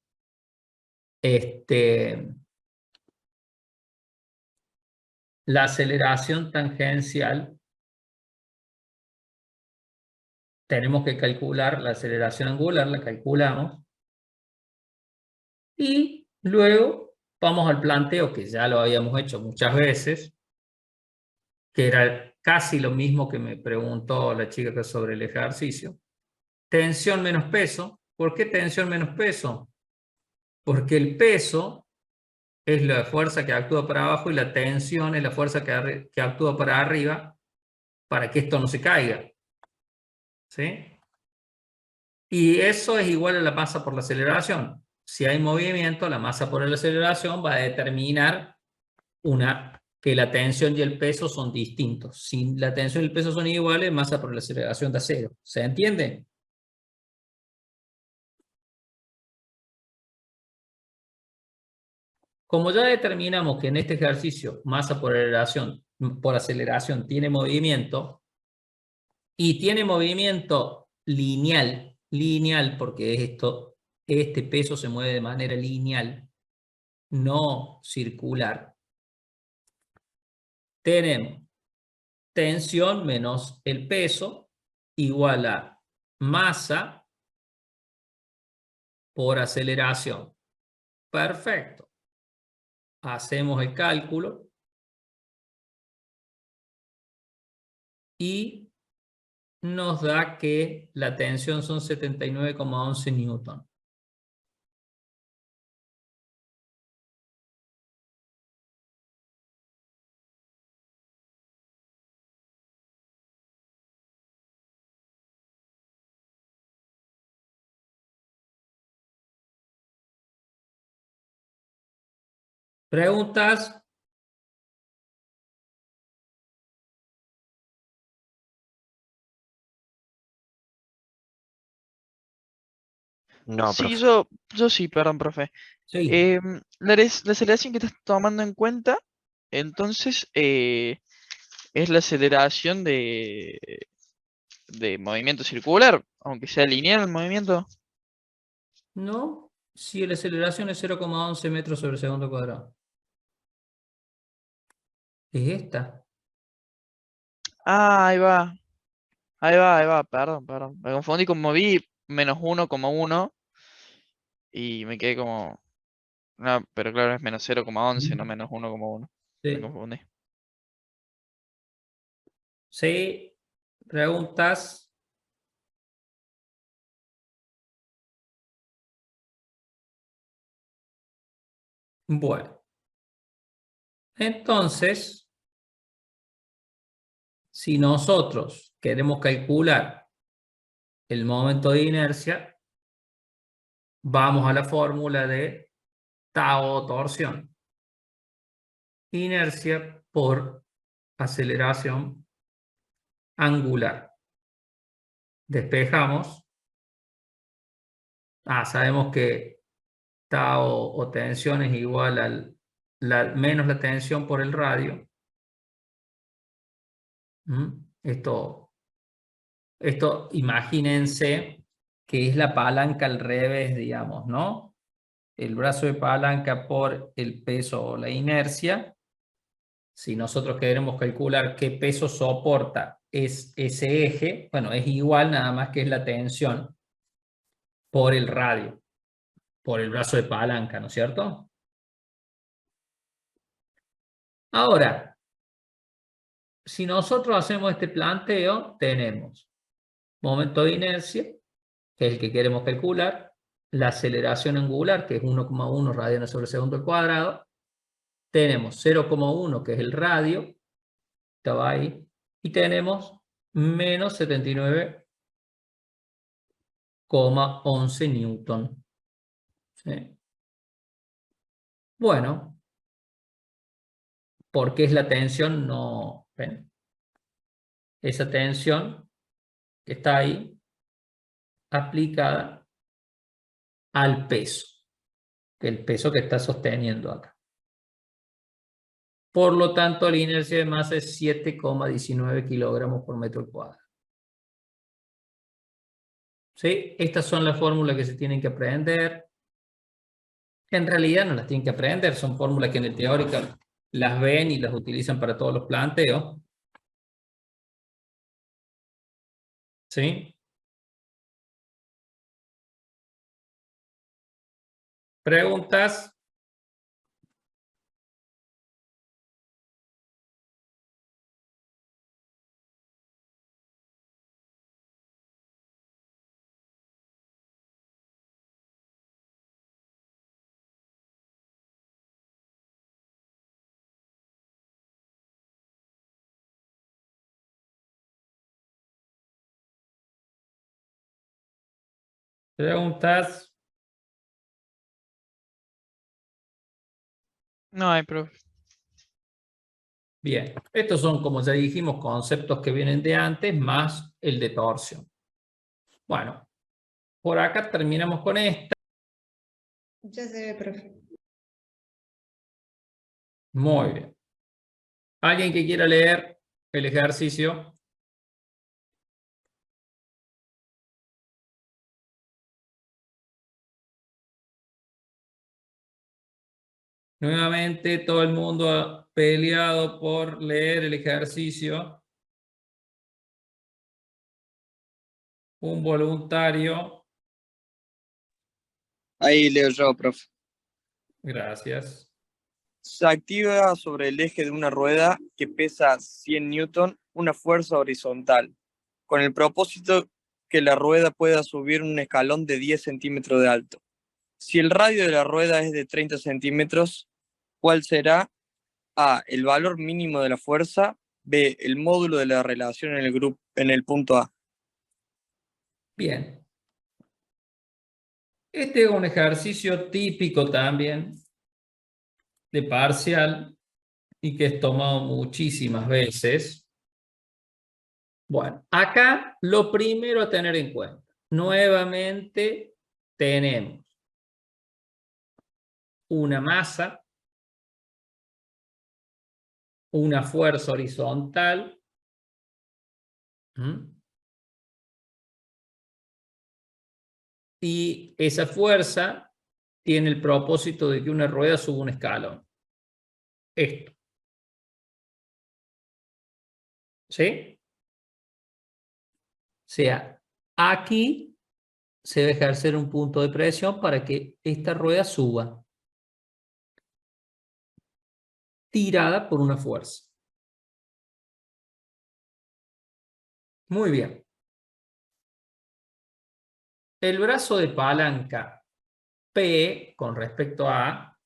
Speaker 2: La aceleración tangencial, tenemos que calcular la aceleración angular, la calculamos. Y luego vamos al planteo que ya lo habíamos hecho muchas veces, que era casi lo mismo que me preguntó la chica sobre el ejercicio. Tensión menos peso. ¿Por qué tensión menos peso? Porque el peso es la fuerza que actúa para abajo y la tensión es la fuerza que actúa para arriba para que esto no se caiga. ¿Sí? Y eso es igual a la masa por la aceleración. Si hay movimiento, la masa por la aceleración va a determinar que la tensión y el peso son distintos. Si la tensión y el peso son iguales, masa por la aceleración da cero. ¿Se entiende? Como ya determinamos que en este ejercicio masa por aceleración tiene movimiento, y tiene movimiento lineal porque este peso se mueve de manera lineal, no circular, tenemos tensión menos el peso igual a masa por aceleración. Perfecto. Hacemos el cálculo y nos da que la tensión son 79,11 newton. ¿Preguntas?
Speaker 7: No,
Speaker 1: Sí,
Speaker 7: profe.
Speaker 1: yo sí, perdón, profe.
Speaker 2: Sí.
Speaker 1: La aceleración que estás tomando en cuenta, entonces, es la aceleración de movimiento circular, aunque sea lineal el movimiento.
Speaker 2: No, si la aceleración es 0,11 metros sobre segundo cuadrado. Es esta.
Speaker 1: Ah, ahí va, perdón. Me confundí con moví menos 1,1 y me quedé como... No, pero claro, es menos 0,11, no menos 1,1. Me
Speaker 2: Sí.
Speaker 1: confundí.
Speaker 2: Sí. ¿Preguntas? Bueno. Entonces, si nosotros queremos calcular el momento de inercia, vamos a la fórmula de tau torsión. Inercia por aceleración angular. Despejamos. Sabemos que tau o tensión es igual al menos la tensión por el radio. Esto imagínense que es la palanca al revés, digamos, ¿no? El brazo de palanca por el peso o la inercia. Si nosotros queremos calcular qué peso soporta ese eje, bueno, es igual, nada más que es la tensión por el radio, por el brazo de palanca, ¿no es cierto? Ahora, si nosotros hacemos este planteo, tenemos momento de inercia, que es el que queremos calcular, la aceleración angular, que es 1,1 radianes sobre segundo al cuadrado, tenemos 0,1, que es el radio, estaba ahí, y tenemos menos 79,11 newton. ¿Sí? Bueno, ¿por qué es la tensión? No, ¿ven? Esa tensión que está ahí aplicada al peso, el peso que está sosteniendo acá. Por lo tanto, la inercia de masa es 7,19 kilogramos por metro cuadrado. ¿Sí? Estas son las fórmulas que se tienen que aprender. En realidad no las tienen que aprender, son fórmulas que en el teórico las ven y las utilizan para todos los planteos. ¿Sí? ¿Preguntas? ¿Preguntas?
Speaker 1: No hay, profe.
Speaker 2: Bien, estos son, como ya dijimos, conceptos que vienen de antes más el de torsión. Bueno, por acá terminamos con esta.
Speaker 5: Ya se ve, profe.
Speaker 2: Muy bien. ¿Alguien que quiera leer el ejercicio? Nuevamente, todo el mundo ha peleado por leer el ejercicio. Un voluntario.
Speaker 3: Ahí leo yo, profe.
Speaker 2: Gracias.
Speaker 3: Se activa sobre el eje de una rueda que pesa 100 newton una fuerza horizontal, con el propósito que la rueda pueda subir un escalón de 10 centímetros de alto. Si el radio de la rueda es de 30 centímetros, ¿cuál será? A, el valor mínimo de la fuerza. B, el módulo de la relación en el punto A.
Speaker 2: Bien. Este es un ejercicio típico también de parcial y que es tomado muchísimas veces. Bueno, acá lo primero a tener en cuenta. Nuevamente tenemos una masa, una fuerza horizontal, y esa fuerza tiene el propósito de que una rueda suba un escalón. Esto. ¿Sí? O sea, aquí se va a ejercer un punto de presión para que esta rueda suba, tirada por una fuerza. Muy bien. El brazo de palanca P con respecto a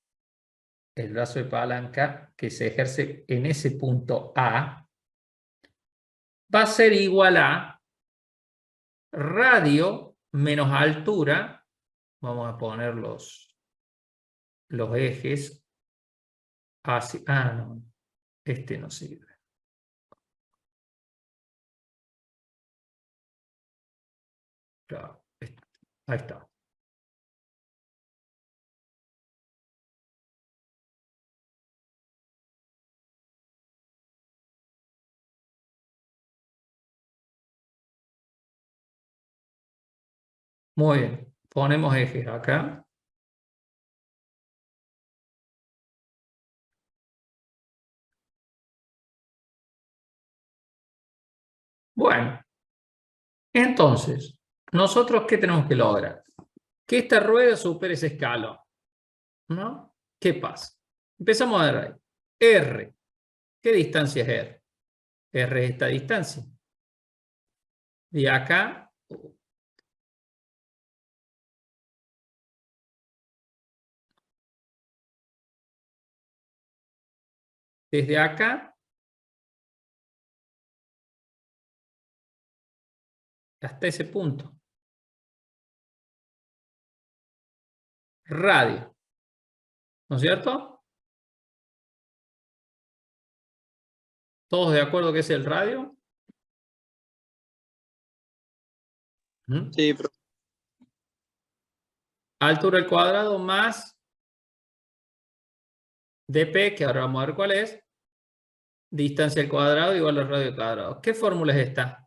Speaker 2: el brazo de palanca que se ejerce en ese punto A va a ser igual a radio menos altura. Vamos a poner los ejes así. Ah, no, este no sirve. Claro, ahí está. Muy bien, ponemos ejes acá. Bueno, entonces, ¿nosotros qué tenemos que lograr? Que esta rueda supere ese escalón, ¿no? ¿Qué pasa? Empezamos a ver ahí. R. ¿Qué distancia es R? R es esta distancia. De acá, desde acá hasta ese punto. Radio. ¿No es cierto? ¿Todos de acuerdo que es el radio?
Speaker 3: Sí, profe.
Speaker 2: Altura al cuadrado más dp, que ahora vamos a ver cuál es. Distancia al cuadrado igual al radio al cuadrado. ¿Qué fórmula es esta?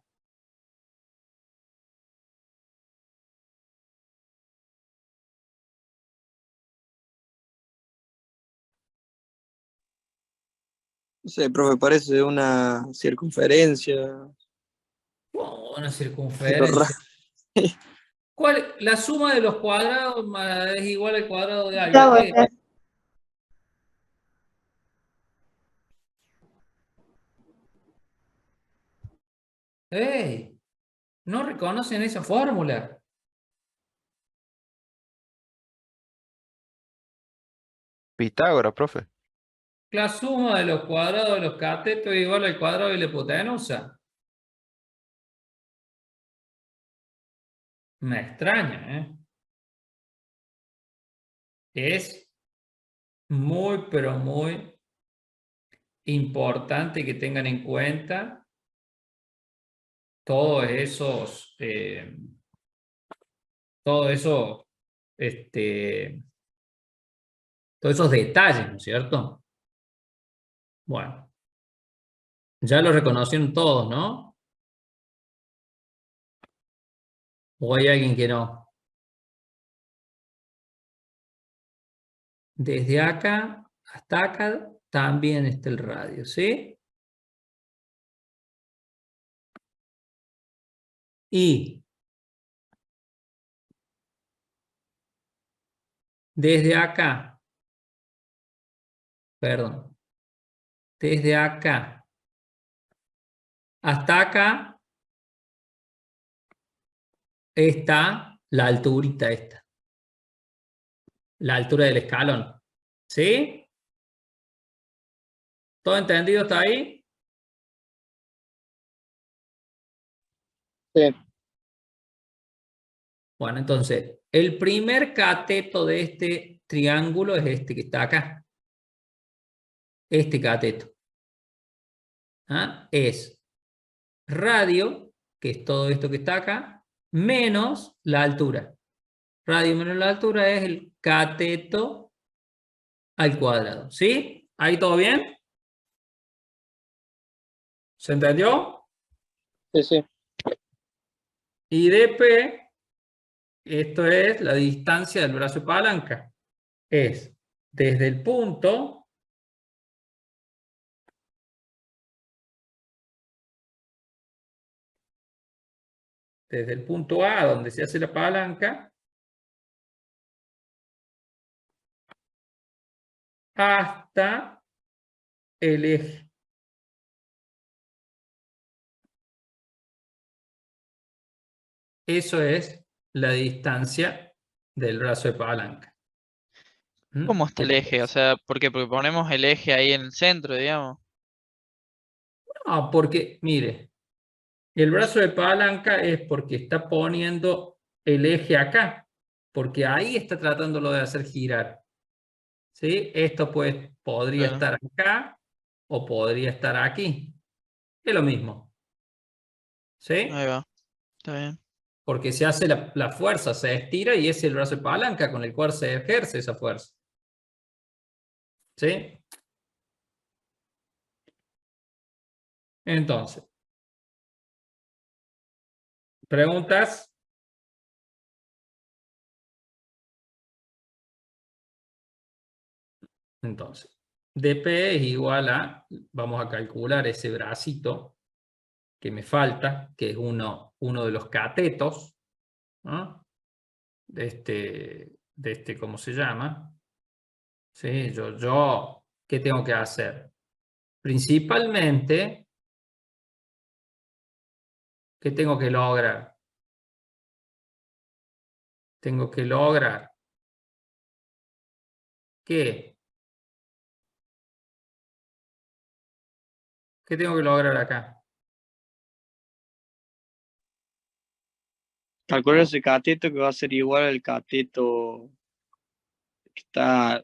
Speaker 3: No sé, profe, parece una circunferencia.
Speaker 2: Oh, una
Speaker 3: Algo
Speaker 2: circunferencia.
Speaker 3: raro.
Speaker 2: La suma de los cuadrados es igual al cuadrado de algo. ¿Qué?
Speaker 5: Pitágoras.
Speaker 2: ¡Ey! No reconocen esa fórmula.
Speaker 7: Pitágoras, profe.
Speaker 2: La suma de los cuadrados de los catetos es igual al cuadrado de la hipotenusa. Me extraña, ¿eh? Es muy, pero muy importante que tengan en cuenta todos esos, todo eso, todos esos detalles, ¿no es cierto? Bueno, ya lo reconocieron todos, ¿no? ¿O hay alguien que no? Desde acá hasta acá también está el radio, ¿sí? Y desde acá, perdón, desde acá hasta acá está la alturita esta, la altura del escalón, ¿sí? ¿Todo entendido hasta ahí?
Speaker 3: Sí.
Speaker 2: Bueno, entonces, el primer cateto de este triángulo es este que está acá. Este cateto. ¿Ah? Es radio, que es todo esto que está acá, menos la altura. Radio menos la altura es el cateto al cuadrado. ¿Sí? ¿Ahí todo bien? ¿Se entendió?
Speaker 3: Sí, sí.
Speaker 2: Y dp, esto es la distancia del brazo de palanca. Es desde el punto A donde se hace la palanca hasta el eje. Eso es la distancia del brazo de palanca. ¿Mm?
Speaker 1: ¿Cómo está el eje? O sea, ¿por qué? Porque ponemos el eje ahí en el centro, digamos.
Speaker 2: No, porque, mire, el brazo de palanca es porque está poniendo el eje acá, porque ahí está tratándolo de hacer girar. ¿Sí? Esto pues podría
Speaker 1: Claro,
Speaker 2: estar acá o podría estar aquí. Es lo mismo. ¿Sí?
Speaker 1: ahí va, está bien.
Speaker 2: Porque se hace la fuerza, se estira y es el brazo de palanca con el cual se ejerce esa fuerza. ¿Sí? Entonces, ¿preguntas? Entonces, dp es igual a, vamos a calcular ese bracito que me falta, que es uno de los catetos, ¿no? De este, ¿cómo se llama? ¿Sí? ¿Qué tengo que hacer? Principalmente, ¿qué tengo que lograr? Tengo que lograr que, ¿qué tengo que lograr acá?
Speaker 3: Calculo ese cateto que va a ser igual al cateto que está,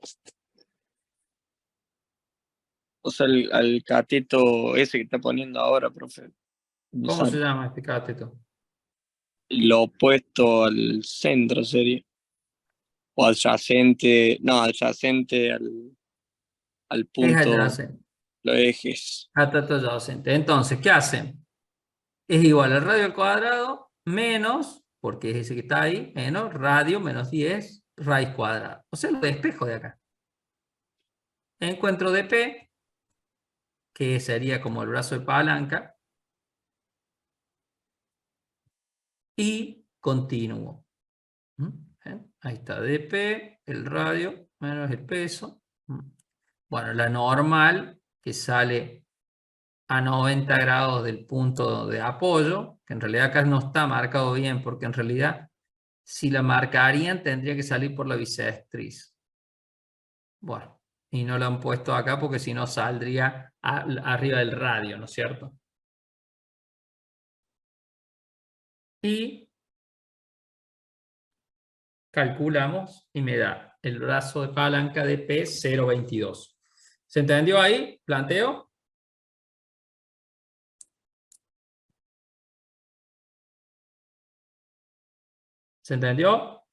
Speaker 3: o sea, al cateto ese que está poniendo ahora, profe.
Speaker 2: ¿Cómo se llama este cateto?
Speaker 3: Lo opuesto al centro sería. O adyacente, no, adyacente al
Speaker 2: Es
Speaker 3: punto,
Speaker 2: adyacente.
Speaker 3: los ejes.
Speaker 2: Cateto adyacente. Entonces, ¿qué hacen? Es igual al radio al cuadrado menos, porque es ese que está ahí, menos radio menos 10 raíz cuadrada. O sea, lo despejo de acá. Encuentro dp que sería como el brazo de palanca, y continúo. Ahí está, dp, el radio, menos el peso. Bueno, la normal, que sale a 90 grados del punto de apoyo, que en realidad acá no está marcado bien, porque en realidad, si la marcarían, tendría que salir por la bisectriz. Bueno, y no lo han puesto acá porque si no saldría arriba del radio, ¿no es cierto? Y calculamos y me da el brazo de palanca de P 0,22. ¿Se entendió ahí? ¿Planteo? ¿Se entendió?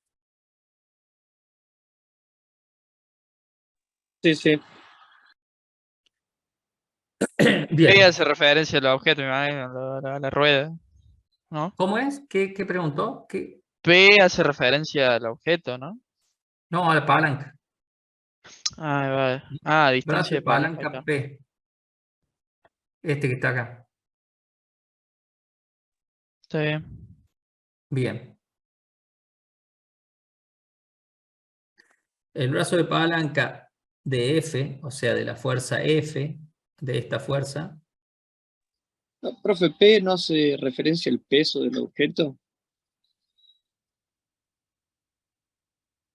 Speaker 3: Sí, sí.
Speaker 1: P
Speaker 2: Bien.
Speaker 1: hace referencia al objeto, me imagino, a la rueda, ¿no?
Speaker 2: ¿Cómo es? ¿Qué preguntó?
Speaker 1: P hace referencia al objeto, ¿no?
Speaker 2: No, a la palanca.
Speaker 1: Ah, vale. Ah,
Speaker 2: Brazo
Speaker 1: distancia
Speaker 2: de
Speaker 1: de palanca
Speaker 2: palanca
Speaker 1: acá.
Speaker 2: P. Este que está acá.
Speaker 1: Está bien.
Speaker 2: Bien. El brazo de palanca de F, o sea, de la fuerza F, de esta fuerza,
Speaker 3: No, profe, P no hace referencia al peso del objeto.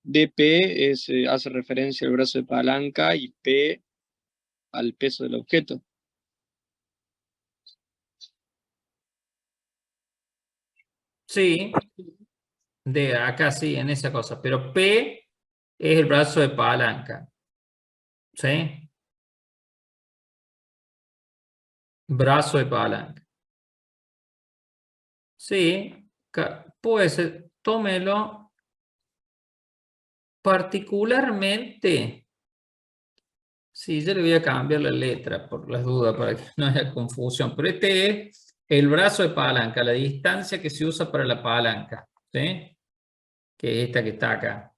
Speaker 3: DP hace referencia al brazo de palanca y P al peso del objeto.
Speaker 2: sí, de acá sí, en esa cosa, pero P es el brazo de palanca. ¿Sí? Brazo de palanca. Sí, puede ser, tómelo particularmente. Sí, yo le voy a cambiar la letra por las dudas para que no haya confusión. Pero este es el brazo de palanca, la distancia que se usa para la palanca. ¿Sí? Que es esta que está acá.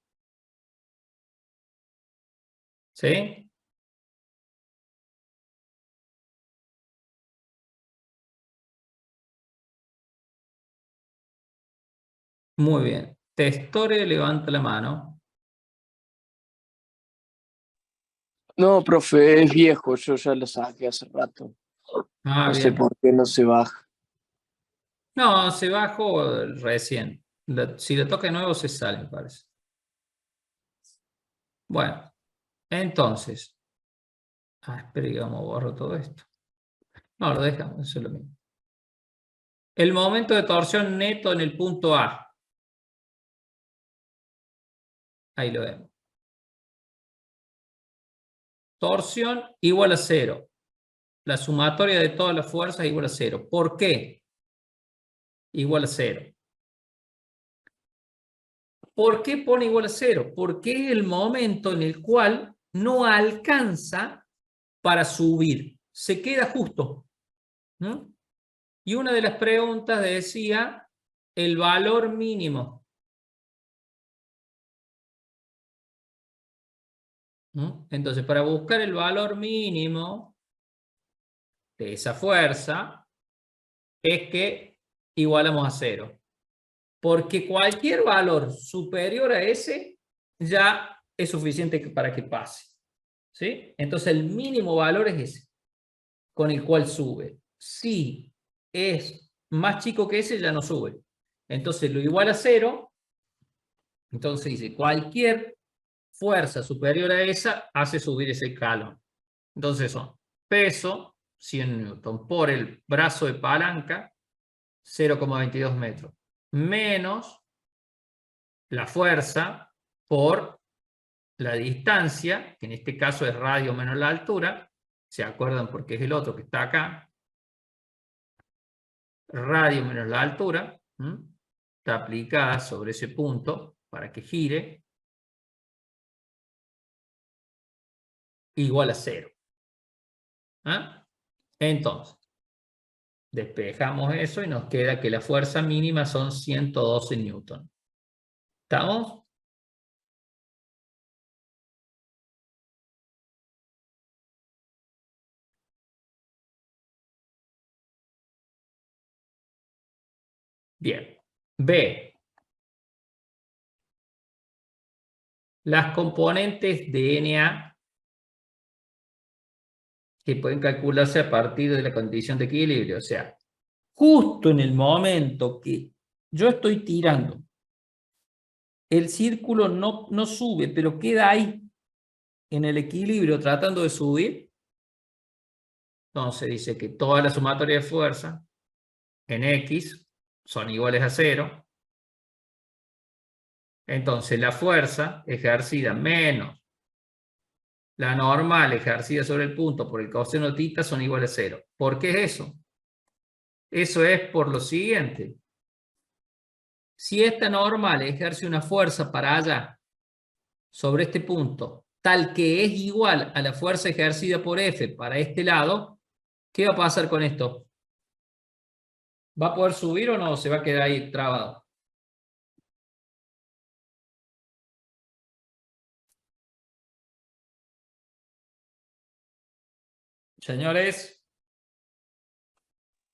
Speaker 2: ¿Sí? Muy bien. Testore levanta la mano.
Speaker 3: No, profe, es viejo, yo ya lo saqué hace rato.
Speaker 2: Ah,
Speaker 3: No sé
Speaker 2: bien.
Speaker 3: por qué no se baja.
Speaker 2: No, se bajó recién. Si lo toca de nuevo se sale, me parece. Bueno, entonces. Espera que vamos a borrar todo esto. No, lo dejamos, eso es lo mismo. El momento de torsión neto en el punto A. Ahí lo vemos. Torsión igual a 0. La sumatoria de todas las fuerzas igual a 0. ¿Por qué? Igual a 0. ¿Por qué pone igual a 0? Porque es el momento en el cual no alcanza para subir. Se queda justo. ¿No? Y una de las preguntas decía el valor mínimo. ¿No? Entonces, para buscar el valor mínimo de esa fuerza, es que igualamos a 0. Porque cualquier valor superior a ese ya es suficiente para que pase. ¿Sí? Entonces, el mínimo valor es ese, con el cual sube. Si es más chico que ese, ya no sube. Entonces, lo igual a 0. Entonces dice, cualquier fuerza superior a esa hace subir ese escalón. Entonces son peso, 100 newton, por el brazo de palanca, 0,22 metros, menos la fuerza por la distancia, que en este caso es radio menos la altura, ¿se acuerdan porque es el otro que está acá? Radio menos la altura, está aplicada sobre ese punto para que gire, igual a 0. Entonces, despejamos eso y nos queda que la fuerza mínima son 112 newton. ¿Estamos? Bien. B. Las componentes de Na que pueden calcularse a partir de la condición de equilibrio. O sea, justo en el momento que yo estoy tirando, el círculo no sube, pero queda ahí en el equilibrio tratando de subir. Entonces dice que toda la sumatoria de fuerza en X son iguales a 0. Entonces la fuerza ejercida menos la normal ejercida sobre el punto por el coseno de θ son iguales a 0. ¿Por qué es eso? Eso es por lo siguiente. Si esta normal ejerce una fuerza para allá sobre este punto, tal que es igual a la fuerza ejercida por F para este lado, ¿qué va a pasar con esto? ¿Va a poder subir o no? ¿Se va a quedar ahí trabado? Señores,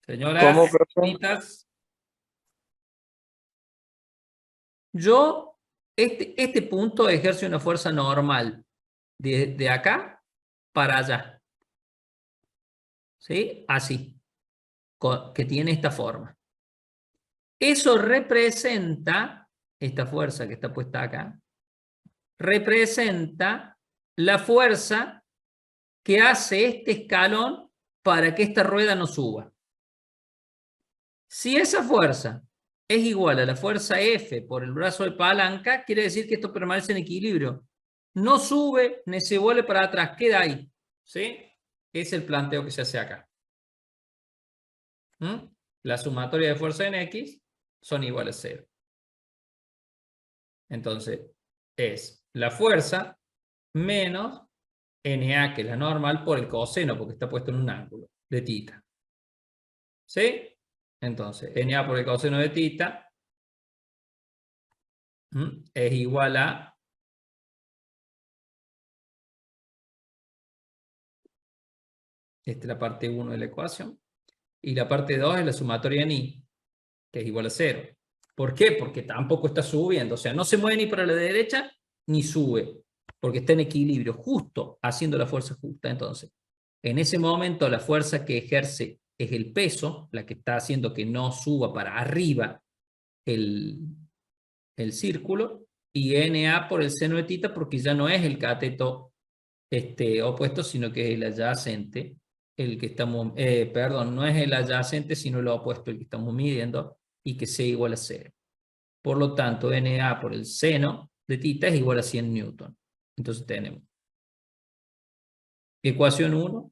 Speaker 2: señoras,
Speaker 3: ¿Cómo, profe?
Speaker 2: señoritas, yo, este punto ejerce una fuerza normal de acá para allá. ¿Sí? Así, que tiene esta forma. Eso representa, esta fuerza que está puesta acá, representa la fuerza que hace este escalón para que esta rueda no suba. Si esa fuerza es igual a la fuerza F por el brazo de palanca, quiere decir que esto permanece en equilibrio. No sube ni se vuelve para atrás, queda ahí. ¿Sí? Es el planteo que se hace acá. La sumatoria de fuerza en X son iguales a 0. Entonces, es la fuerza menos Na, que es la normal, por el coseno, porque está puesto en un ángulo de θ. ¿Sí? Entonces, Na por el coseno de θ es igual a esta es la parte 1 de la ecuación. Y la parte 2 es la sumatoria en I, que es igual a 0. ¿Por qué? Porque tampoco está subiendo. O sea, no se mueve ni para la derecha ni sube. Porque está en equilibrio, justo haciendo la fuerza justa. Entonces, en ese momento la fuerza que ejerce es el peso, la que está haciendo que no suba para arriba el círculo, y Na por el seno de θ, porque ya no es el cateto opuesto, sino que es el adyacente, el que estamos, perdón, no es el adyacente, sino el opuesto, el que estamos midiendo, y que sea igual a 0. Por lo tanto, Na por el seno de θ es igual a 100 newton. Entonces tenemos ecuación 1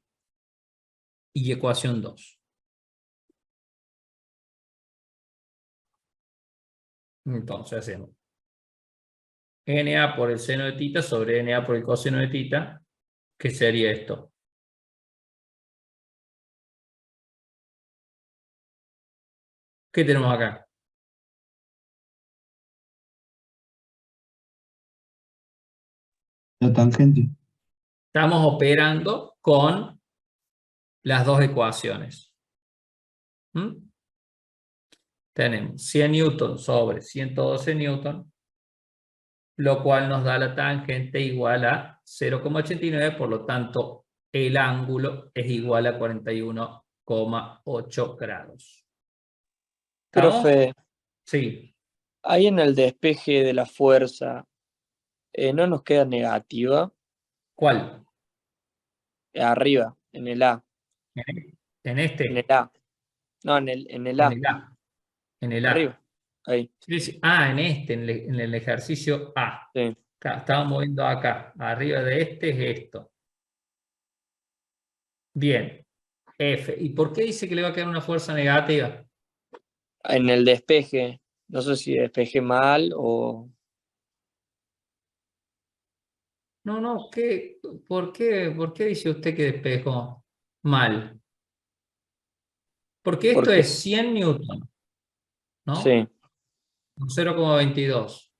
Speaker 2: y ecuación 2. Entonces hacemos Na por el seno de θ sobre Na por el coseno de θ, ¿qué sería esto? ¿Qué tenemos acá?
Speaker 6: La tangente.
Speaker 2: Estamos operando con las dos ecuaciones. Tenemos 100 newton sobre 112 newton, lo cual nos da la tangente igual a 0,89, por lo tanto el ángulo es igual a 41,8 grados. ¿Estamos?
Speaker 3: Profe,
Speaker 2: Sí.
Speaker 3: ahí en el despeje de la fuerza, ¿no nos queda negativa?
Speaker 2: ¿Cuál?
Speaker 3: Arriba, en el A.
Speaker 2: En este.
Speaker 3: En el A. No, en el A.
Speaker 2: En el A. En el A.
Speaker 3: Arriba. Ahí.
Speaker 2: Sí, sí. Ah, en este, en el ejercicio A.
Speaker 3: Sí.
Speaker 2: Estamos viendo acá. Arriba de este es esto. Bien. F. ¿Y por qué dice que le va a quedar una fuerza negativa?
Speaker 3: En el despeje. No sé si despejé mal o...
Speaker 2: No, ¿por qué dice usted que despejó mal? Porque esto
Speaker 3: Porque
Speaker 2: es 100 newton, ¿no?
Speaker 3: sí.
Speaker 2: 0,22.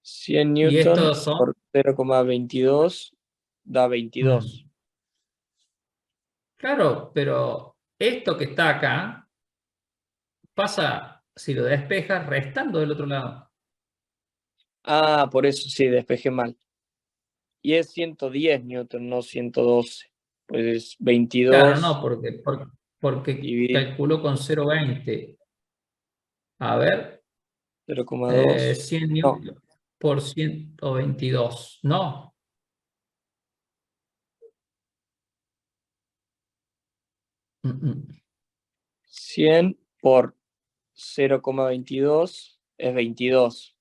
Speaker 3: 100
Speaker 2: Y
Speaker 3: newton
Speaker 2: estos son...
Speaker 3: por 0,22 da 22.
Speaker 2: Claro, pero esto que está acá pasa si lo despejas, restando del otro lado.
Speaker 3: Ah, por eso sí, despejé mal. Y es 110 newton, no 112. Pues es 22
Speaker 2: Claro, no, porque
Speaker 3: dividido
Speaker 2: calculo con 0,20. A ver,
Speaker 3: 0,2.
Speaker 2: 100
Speaker 3: No,
Speaker 2: newton por 122. No. Mm, mm.
Speaker 3: 100 por 0,22 es 22.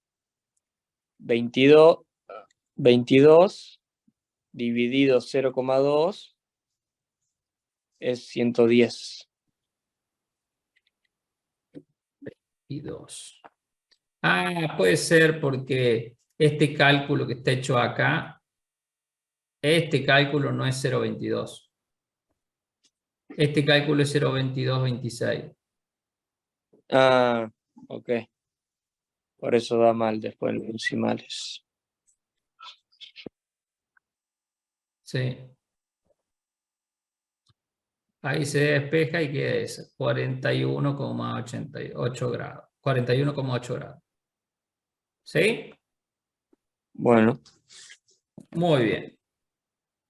Speaker 3: 22 dividido 0,2 es 110.
Speaker 2: Y 2. Ah, puede ser porque este cálculo que está hecho acá, este cálculo no es 0,22. Este cálculo es 0,2226.
Speaker 3: Ah, ok. Por eso da mal después en los decimales.
Speaker 2: Sí. Ahí se despeja y queda eso, 41,88 grados. 41,8 grados. ¿Sí?
Speaker 3: Bueno,
Speaker 2: Muy bien.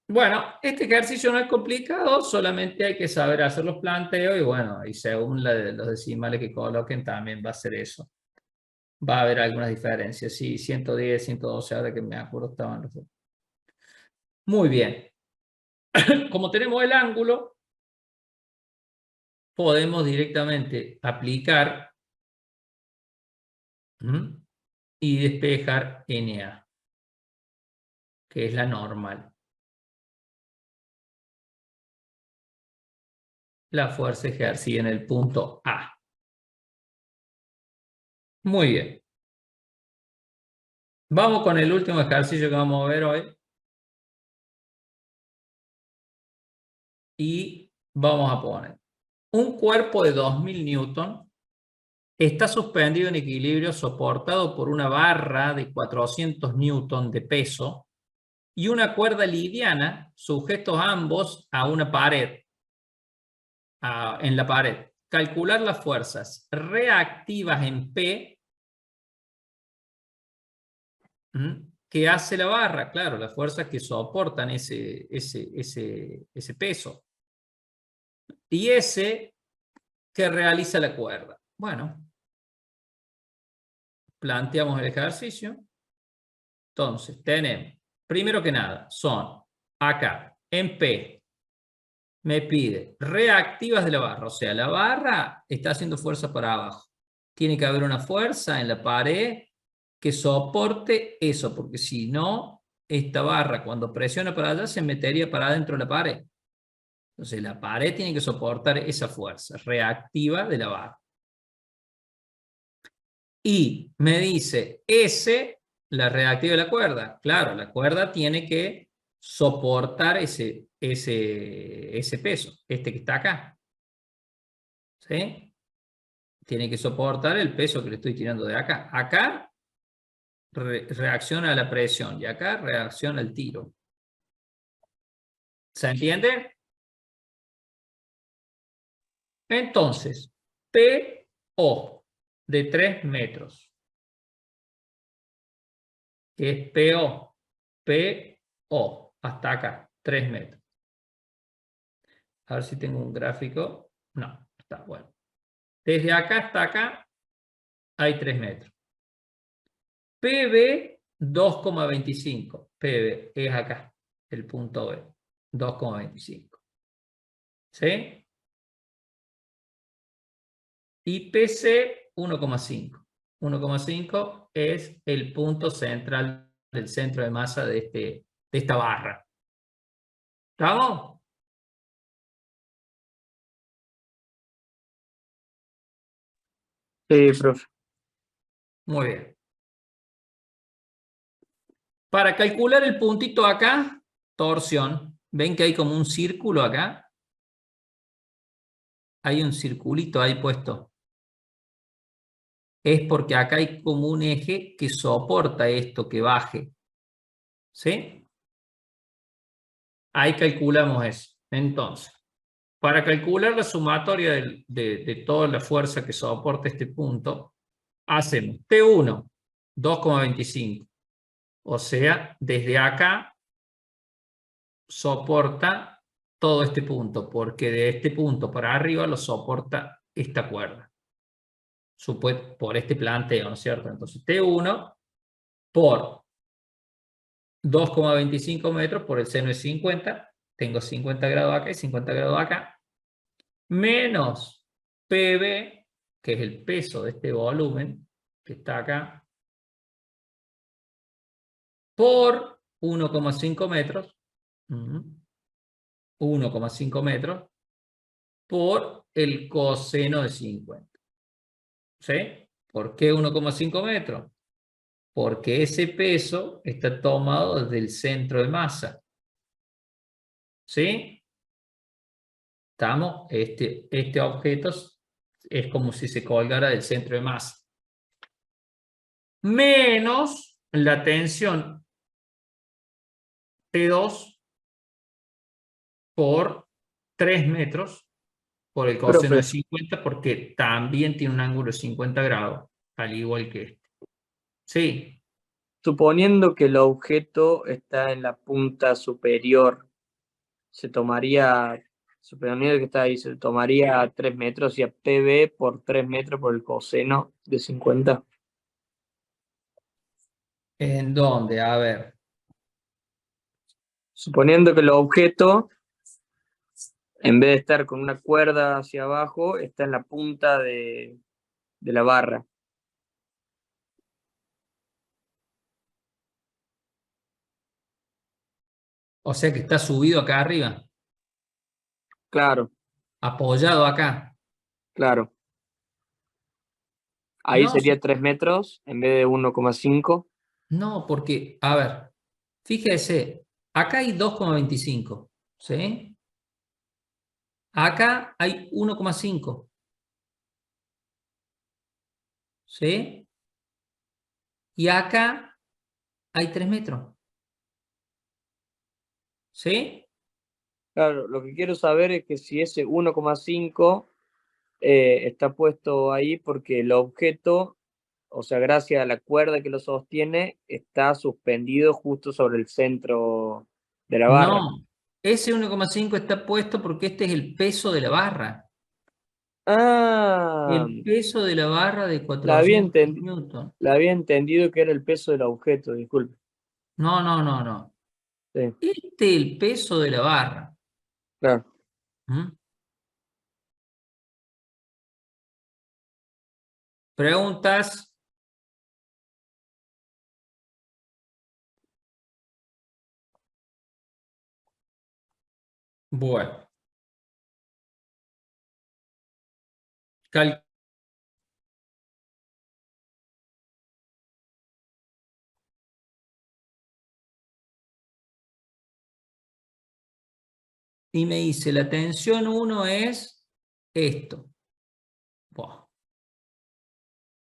Speaker 2: Bueno, este ejercicio no es complicado, solamente hay que saber hacer los planteos y bueno, y según los decimales que coloquen también va a ser eso. Va a haber algunas diferencias. Sí, 110, 112, ahora que me acuerdo estaban los dos. Muy bien. Como tenemos el ángulo, podemos directamente aplicar y despejar NA, que es la normal. La fuerza ejercida en el punto A. Muy bien. Vamos con el último ejercicio que vamos a ver hoy. Y vamos a poner un cuerpo de 2000 newton está suspendido en equilibrio soportado por una barra de 400 newton de peso y una cuerda liviana sujetos ambos a una pared, en la pared. Calcular las fuerzas reactivas en P que hace la barra, claro, las fuerzas que soportan ese peso. Y S que realiza la cuerda. Bueno, planteamos el ejercicio. Entonces, tenemos, primero que nada, son acá, en P, me pide reactivas de la barra. O sea, la barra está haciendo fuerza para abajo. Tiene que haber una fuerza en la pared que soporte eso, porque si no, esta barra cuando presiona para allá se metería para adentro de la pared. Entonces, la pared tiene que soportar esa fuerza reactiva de la barra. Y me dice S, la reactiva de la cuerda. Claro, la cuerda tiene que soportar ese peso, este que está acá. ¿Sí? Tiene que soportar el peso que le estoy tirando de acá. Acá reacciona a la presión y acá reacciona al tiro. ¿Se entiende? Entonces, PO de 3 metros. Que es PO. PO. Hasta acá. 3 metros. A ver si tengo un gráfico. No, está bueno. Desde acá hasta acá hay 3 metros. PB 2,25. PB es acá, el punto B. 2,25. ¿Sí? Y PC 1,5. 1,5 es el punto central del centro de masa de esta barra. ¿Estamos?
Speaker 3: sí, profe.
Speaker 2: Muy bien. Para calcular el puntito acá, torsión. ¿Ven que hay como un círculo acá? Hay un circulito ahí puesto. Es porque acá hay como un eje que soporta esto que baje. ¿Sí? Ahí calculamos eso. Entonces, para calcular la sumatoria de toda la fuerza que soporta este punto, hacemos T1, 2,25. O sea, desde acá soporta todo este punto, porque de este punto para arriba lo soporta esta cuerda. Por este planteo, ¿no es cierto? Entonces T1 por 2,25 metros por el seno de 50, tengo 50 grados acá y 50 grados acá, menos PB, que es el peso de este volumen, que está acá, por 1,5 metros, 1,5 metros, por el coseno de 50. ¿Sí? ¿Por qué 1,5 metros? Porque ese peso está tomado desde el centro de masa. ¿Sí? ¿Estamos? Este objeto es como si se colgara del centro de masa. Menos la tensión T2 por 3 metros por el coseno de
Speaker 3: Profe,
Speaker 2: 50, porque también tiene un ángulo de 50 grados, al igual que este. Sí.
Speaker 3: suponiendo que el objeto está en la punta superior, se tomaría, suponiendo que está ahí, se tomaría 3 metros y a PB por 3 metros por el coseno de 50.
Speaker 2: ¿En dónde? A ver.
Speaker 3: Suponiendo que el objeto, en vez de estar con una cuerda hacia abajo, está en la punta de la barra.
Speaker 2: O sea que está subido acá arriba,
Speaker 3: Claro,
Speaker 2: apoyado acá.
Speaker 3: claro. Ahí
Speaker 2: No,
Speaker 3: sería 3 metros en vez de 1,5.
Speaker 2: no, porque, a ver, fíjese, acá hay 2,25, ¿sí? Acá hay 1,5, ¿sí? Y acá hay 3 metros, ¿sí?
Speaker 3: Claro, lo que quiero saber es que si ese 1,5 está puesto ahí porque el objeto, o sea, gracias a la cuerda que lo sostiene, está suspendido justo sobre el centro de la barra.
Speaker 2: No, ese 1,5 está puesto porque este es el peso de la barra.
Speaker 3: Ah,
Speaker 2: El peso de la barra de
Speaker 3: la había,
Speaker 2: 400 newton.
Speaker 3: la había entendido que era el peso del objeto, disculpe.
Speaker 2: No, no, no, no.
Speaker 3: Sí,
Speaker 2: Este es el peso de la barra.
Speaker 3: claro.
Speaker 2: ¿Mm? ¿Preguntas? Bueno. Y me dice, la tensión 1 es esto. Buah.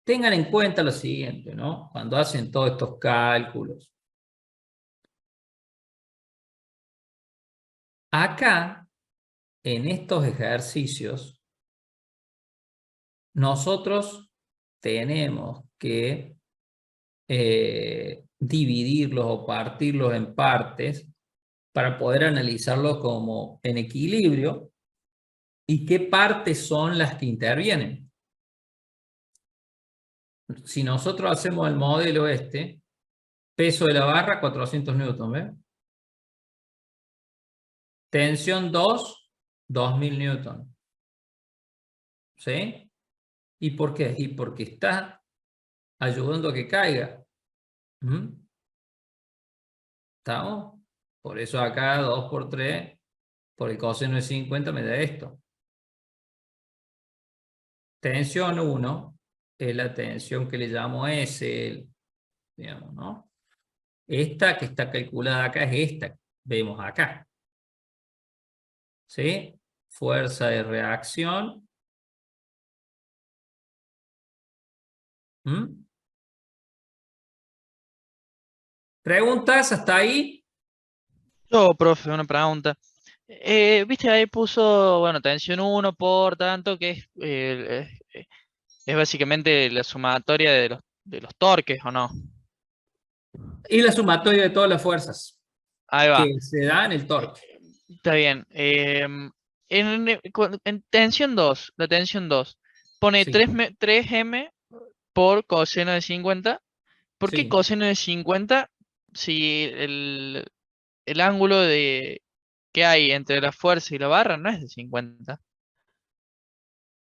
Speaker 2: Tengan en cuenta lo siguiente, ¿no? Cuando hacen todos estos cálculos. Acá, en estos ejercicios, nosotros tenemos que dividirlos o partirlos en partes para poder analizarlo como en equilibrio y qué partes son las que intervienen. Si nosotros hacemos el modelo peso de la barra 400 newton, ¿ves? Tensión 2, 2000 newton. ¿Sí? ¿Y por qué? Y porque está ayudando a que caiga. ¿Estamos? Por eso acá 2 por 3, por el coseno de 50 me da esto. Tensión 1 es la tensión que le llamo S, digamos, ¿no? Esta que está calculada acá es esta, vemos acá. ¿Sí? Fuerza de reacción. ¿Preguntas hasta ahí?
Speaker 1: Yo, profe, una pregunta. Viste, ahí puso, bueno, tensión 1 por tanto, que es básicamente la sumatoria de los torques, ¿o no?
Speaker 2: Y la sumatoria de todas las fuerzas
Speaker 1: Ahí va.
Speaker 2: que se da en el torque.
Speaker 1: Está bien. En tensión 2, la tensión 2, pone
Speaker 2: Sí,
Speaker 1: 3M por coseno de 50. ¿Por qué
Speaker 2: sí.
Speaker 1: coseno de 50 si el ángulo que hay entre la fuerza y la barra no es de 50?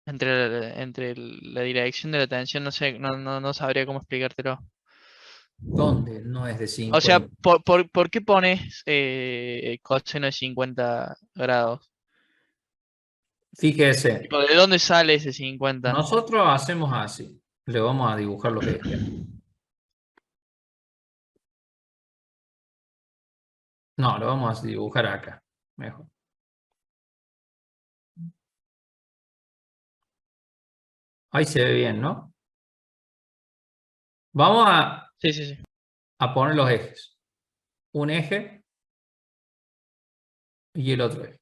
Speaker 1: Entre la dirección de la tensión, no sé, no sabría cómo explicártelo.
Speaker 2: ¿Dónde no es de
Speaker 1: O sea,
Speaker 2: 50?
Speaker 1: ¿por qué pones coseno de 50 grados?
Speaker 2: Fíjese,
Speaker 1: Tipo, ¿de dónde sale ese 50?
Speaker 2: nosotros hacemos así. Le vamos a dibujar los ejes. No, lo vamos a dibujar acá. Mejor. Ahí se ve bien, ¿no? Vamos
Speaker 1: Sí, sí, sí.
Speaker 2: a poner los ejes. Un eje y el otro eje.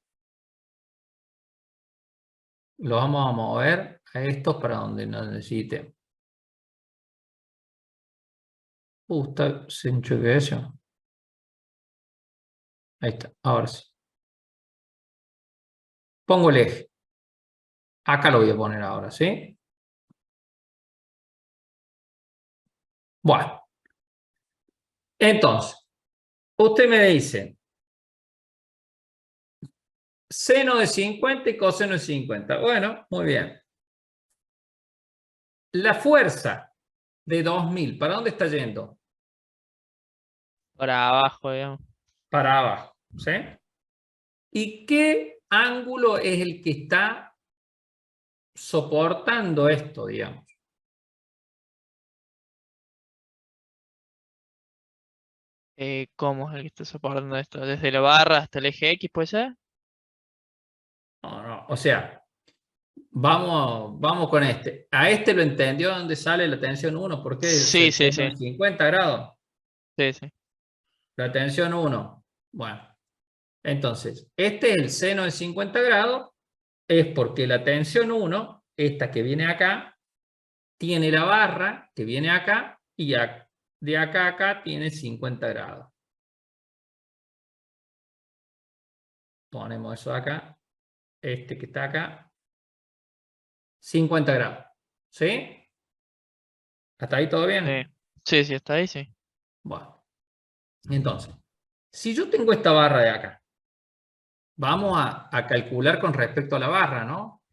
Speaker 2: Lo vamos a mover a estos para donde nos necesite. Está sin eso. Ahí está, ahora sí. Pongo el eje. Acá lo voy a poner ahora, ¿sí? Bueno, entonces, usted me dice seno de 50 y coseno de 50. Bueno, muy bien. La fuerza de 2000, ¿para dónde está yendo?
Speaker 1: Para abajo, digamos.
Speaker 2: Para abajo, ¿sí? ¿Y qué ángulo es el que está soportando esto, digamos?
Speaker 1: ¿Cómo es el que está soportando esto? ¿Desde la barra hasta el eje X, puede ser?
Speaker 2: No, no, o sea, vamos con este. A este lo entendió dónde sale la tensión 1, porque es
Speaker 1: Sí,
Speaker 2: el
Speaker 1: sí,
Speaker 2: seno
Speaker 1: sí.
Speaker 2: de 50 grados.
Speaker 1: Sí, sí.
Speaker 2: La tensión 1. Bueno, entonces, este es el seno de 50 grados, es porque la tensión 1, esta que viene acá, tiene la barra que viene acá y de acá a acá tiene 50 grados. Ponemos eso acá, este que está acá, 50 grados. ¿Sí? ¿Hasta ahí todo
Speaker 1: Sí,
Speaker 2: bien?
Speaker 1: sí, sí, está ahí, sí.
Speaker 2: Bueno, entonces, si yo tengo esta barra de acá, vamos a calcular con respecto a la barra, ¿no?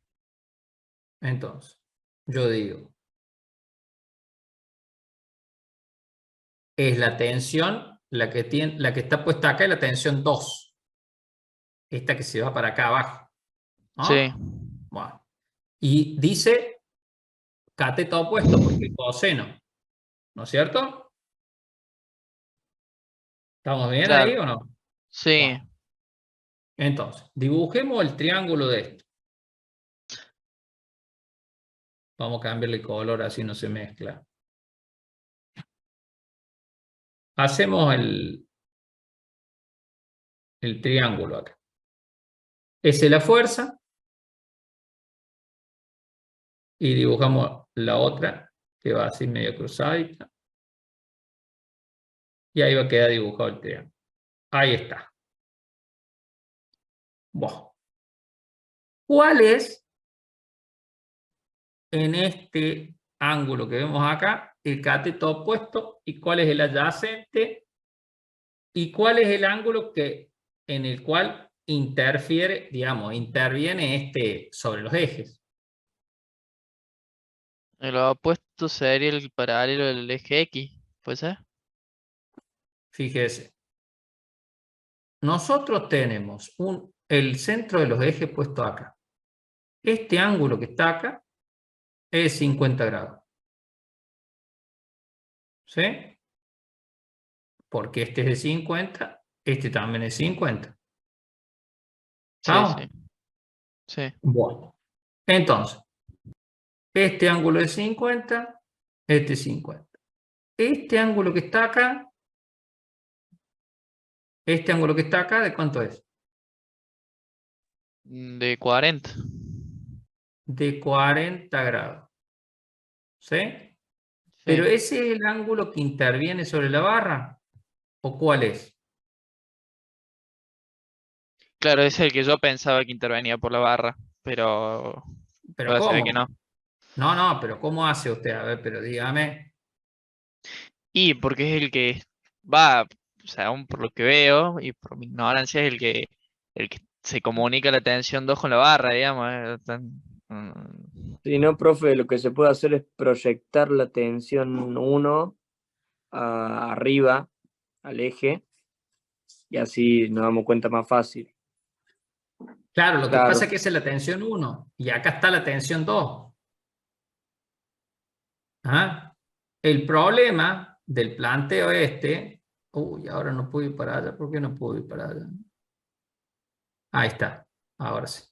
Speaker 2: Entonces, yo digo, es la tensión, la que está puesta acá es la tensión 2, esta que se va para acá abajo,
Speaker 1: Sí,
Speaker 2: ¿no? Bueno, y dice cateto opuesto porque es coseno, ¿no es cierto? ¿Estamos bien ahí
Speaker 1: claro.
Speaker 2: o no?
Speaker 1: Sí.
Speaker 2: Bueno, entonces, dibujemos el triángulo de esto. Vamos a cambiarle el color así no se mezcla. Hacemos el triángulo acá. Esa es la fuerza y dibujamos la otra que va así medio cruzadita. Y ahí va a quedar dibujado el triángulo. Ahí está. Bueno. ¿Cuál es en este ángulo que vemos acá el cateto opuesto y cuál es el adyacente y cuál es el ángulo en el cual interfiere, digamos, interviene este sobre los ejes?
Speaker 1: El opuesto sería el paralelo del eje X, ¿puede ser?
Speaker 2: Fíjese, nosotros tenemos el centro de los ejes puesto acá. Este ángulo que está acá es 50 grados. ¿Sí? Porque este es de 50, este también es 50.
Speaker 1: Sí, sí.
Speaker 2: ¿Estamos?
Speaker 1: Sí,
Speaker 2: Bueno. Entonces, este ángulo es 50, este es 50. Este ángulo que está acá, ¿de cuánto es?
Speaker 1: De 40.
Speaker 2: De 40 grados. ¿Sí? ¿Pero
Speaker 1: Sí.
Speaker 2: ese es el ángulo que interviene sobre la barra? ¿O cuál es?
Speaker 1: Claro, ese es el que yo pensaba que intervenía por la barra, pero
Speaker 2: ¿Pero
Speaker 1: ahora se ve que no.
Speaker 2: cómo? No, no, pero ¿cómo hace usted? A ver, pero dígame.
Speaker 1: Y porque es el que va, o sea, aún por lo que veo y por mi ignorancia, es el que se comunica la tensión 2 con la barra, digamos.
Speaker 3: Si no, profe, lo que se puede hacer es proyectar la tensión 1 arriba al eje y así nos damos cuenta más fácil.
Speaker 2: Claro, lo que
Speaker 3: Claro.
Speaker 2: pasa es que esa es la tensión 1 y acá está la tensión 2. ¿Ah? El problema del planteo este, uy, ahora no puedo ir para allá, ¿por qué no puedo ir para allá? Ahí está, ahora sí.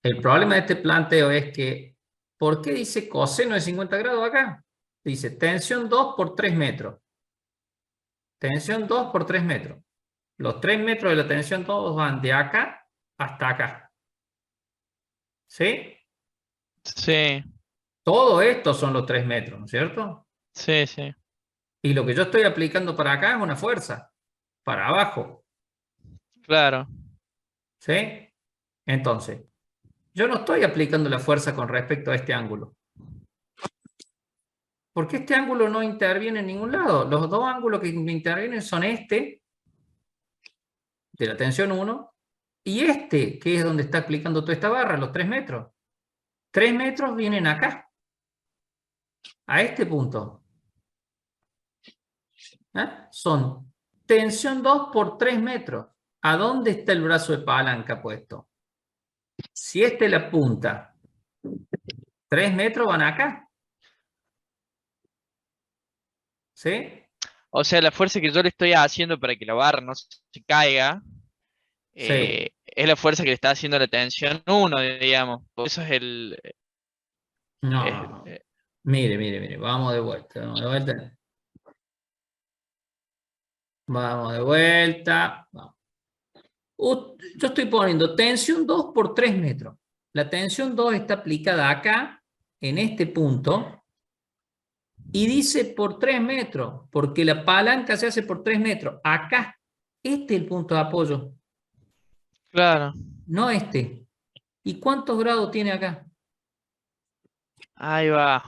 Speaker 2: El problema de este planteo es que, ¿por qué dice coseno de 50 grados acá? Dice tensión 2 por 3 metros. Tensión 2 por 3 metros. Los 3 metros de la tensión 2 van de acá hasta acá. ¿Sí?
Speaker 1: Sí,
Speaker 2: Todo esto son los 3 metros, ¿no es cierto?
Speaker 1: sí, sí.
Speaker 2: Y lo que yo estoy aplicando para acá es una fuerza, para abajo.
Speaker 1: Claro.
Speaker 2: ¿Sí? Entonces, yo no estoy aplicando la fuerza con respecto a este ángulo. Porque este ángulo no interviene en ningún lado. Los dos ángulos que intervienen son este, de la tensión 1, y este, que es donde está aplicando toda esta barra, los 3 metros. 3 metros vienen acá, a este punto. Son tensión 2 por 3 metros. ¿A dónde está el brazo de palanca puesto? Si esta es la punta, 3 metros van acá. ¿Sí?
Speaker 1: O sea, la fuerza que yo le estoy haciendo para que la barra no se caiga,
Speaker 2: Sí.
Speaker 1: es la fuerza que le está haciendo la tensión 1, digamos. Eso es
Speaker 2: No.
Speaker 1: eh,
Speaker 2: Mire, mire, mire. Vamos de vuelta. Vamos de vuelta. Vamos de vuelta. Vamos. Yo estoy poniendo tensión 2 por 3 metros. La tensión 2 está aplicada acá, en este punto, y dice por 3 metros, porque la palanca se hace por 3 metros. Acá, este es el punto de apoyo,
Speaker 1: claro.
Speaker 2: no este. ¿Y cuántos grados tiene acá?
Speaker 1: Ahí va.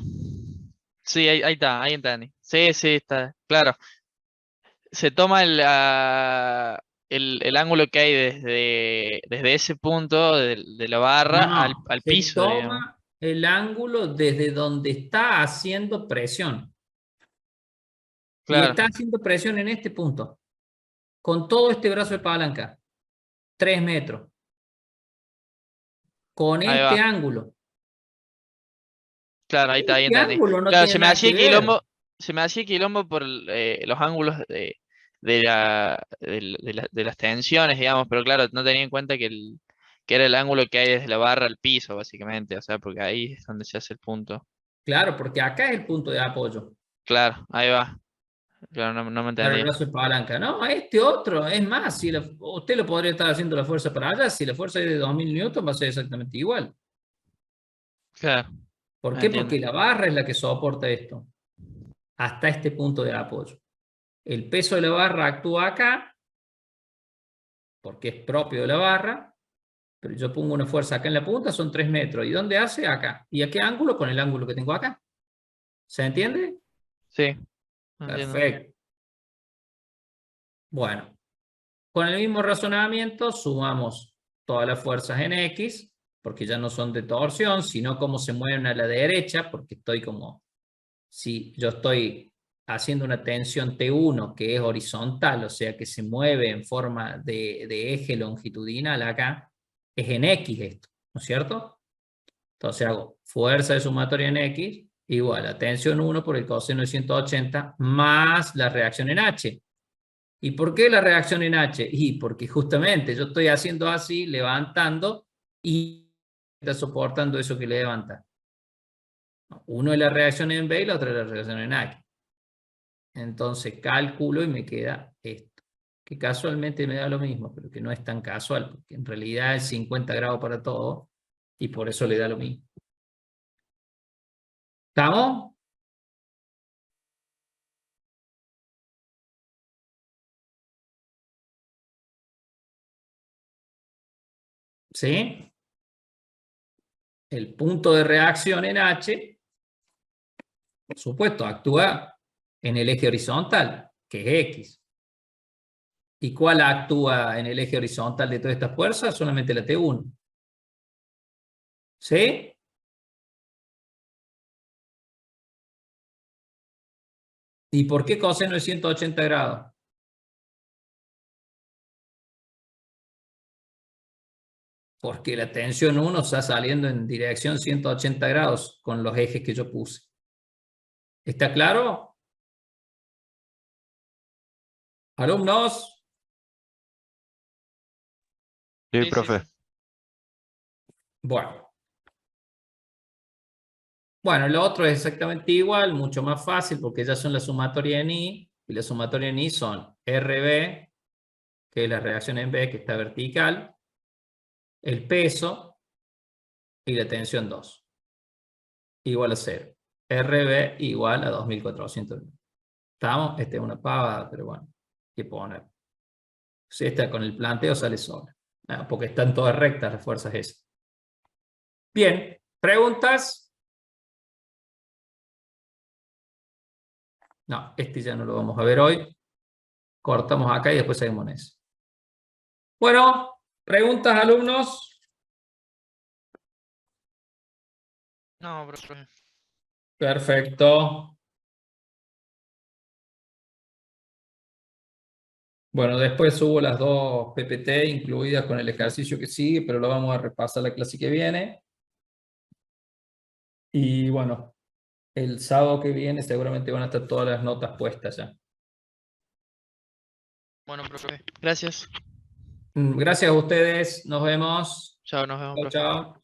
Speaker 1: Sí, ahí está, ahí entendí. Sí, sí, está. Claro. Se toma el ángulo que hay desde ese punto de la barra
Speaker 2: No,
Speaker 1: al
Speaker 2: se
Speaker 1: piso, digamos.
Speaker 2: toma el ángulo desde donde está haciendo presión. Y
Speaker 1: Claro,
Speaker 2: está haciendo presión en este punto, con todo este brazo de palanca, 3 metros, con
Speaker 1: ahí
Speaker 2: este
Speaker 1: va.
Speaker 2: ángulo.
Speaker 1: Claro, ahí está, ahí
Speaker 2: Este
Speaker 1: entendí.
Speaker 2: ángulo no
Speaker 1: Claro,
Speaker 2: tiene nada que ver.
Speaker 1: se me hacía quilombo por los ángulos de las tensiones, digamos, pero claro, no tenía en cuenta que era el ángulo que hay desde la barra al piso, básicamente, o sea, porque ahí es donde se hace el punto.
Speaker 2: Claro, porque acá es el punto de apoyo
Speaker 1: Claro, ahí va. Claro, no me
Speaker 2: para el
Speaker 1: entendía.
Speaker 2: brazo de palanca. No, este otro, es más, si usted lo podría estar haciendo la fuerza para allá, si la fuerza es de 2000 newton va a ser exactamente igual.
Speaker 1: Claro,
Speaker 2: ¿Por qué?
Speaker 1: entiendo.
Speaker 2: Porque la barra es la que soporta esto, hasta este punto de apoyo. El peso de la barra actúa acá, porque es propio de la barra, pero yo pongo una fuerza acá en la punta, son 3 metros. ¿Y dónde hace? Acá. ¿Y a qué ángulo? Con el ángulo que tengo acá. ¿Se entiende?
Speaker 1: Sí, entiendo.
Speaker 2: Perfecto. Bueno, con el mismo razonamiento sumamos todas las fuerzas en X, porque ya no son de torsión, sino cómo se mueven a la derecha, porque estoy como, si yo estoy haciendo una tensión T1 que es horizontal, o sea que se mueve en forma de eje longitudinal acá, es en X esto, ¿no es cierto? Entonces hago fuerza de sumatoria en X igual a tensión 1 por el coseno de 180 más la reacción en H. ¿Y por qué la reacción en H? Y porque justamente yo estoy haciendo así, levantando, y está soportando eso que le levanta. Uno es la reacción en B y la otra es la reacción en H. Entonces calculo y me queda esto. que casualmente me da lo mismo, pero que no es tan casual, porque en realidad es 50 grados para todo, y por eso le da lo mismo. ¿Estamos? ¿Sí? El punto de reacción en H, por supuesto, actúa en el eje horizontal, que es X. ¿Y cuál actúa en el eje horizontal de todas estas fuerzas? Solamente la T1. ¿Sí? ¿Y por qué coseno es 180 grados? Porque la tensión 1 está saliendo en dirección 180 grados con los ejes que yo puse. ¿Está claro? ¿Alumnos?
Speaker 7: Sí,
Speaker 1: Sí, sí,
Speaker 7: profe.
Speaker 1: sí.
Speaker 2: Bueno. Bueno, lo otro es exactamente igual, mucho más fácil porque ya son la sumatoria en I, y la sumatoria en I son RB, que es la reacción en B, que está vertical, el peso y la tensión 2, igual a 0. RB igual a 2400. ¿Estamos? Esta es una pavada, pero bueno, hay que poner. Si esta con el planteo sale sola, porque están todas rectas las fuerzas esas. Bien, ¿preguntas? No, este ya no lo vamos a ver hoy. Cortamos acá y después seguimos en eso. Bueno, ¿preguntas, alumnos?
Speaker 1: No, profe.
Speaker 2: Perfecto. Bueno, después subo las dos PPT incluidas con el ejercicio que sigue, pero lo vamos a repasar la clase que viene. Y bueno, el sábado que viene seguramente van a estar todas las notas puestas ya.
Speaker 1: Bueno, profe. Gracias.
Speaker 2: Gracias a ustedes. Nos vemos.
Speaker 1: Chao, nos vemos,
Speaker 2: Chao,
Speaker 1: profe.
Speaker 2: chao.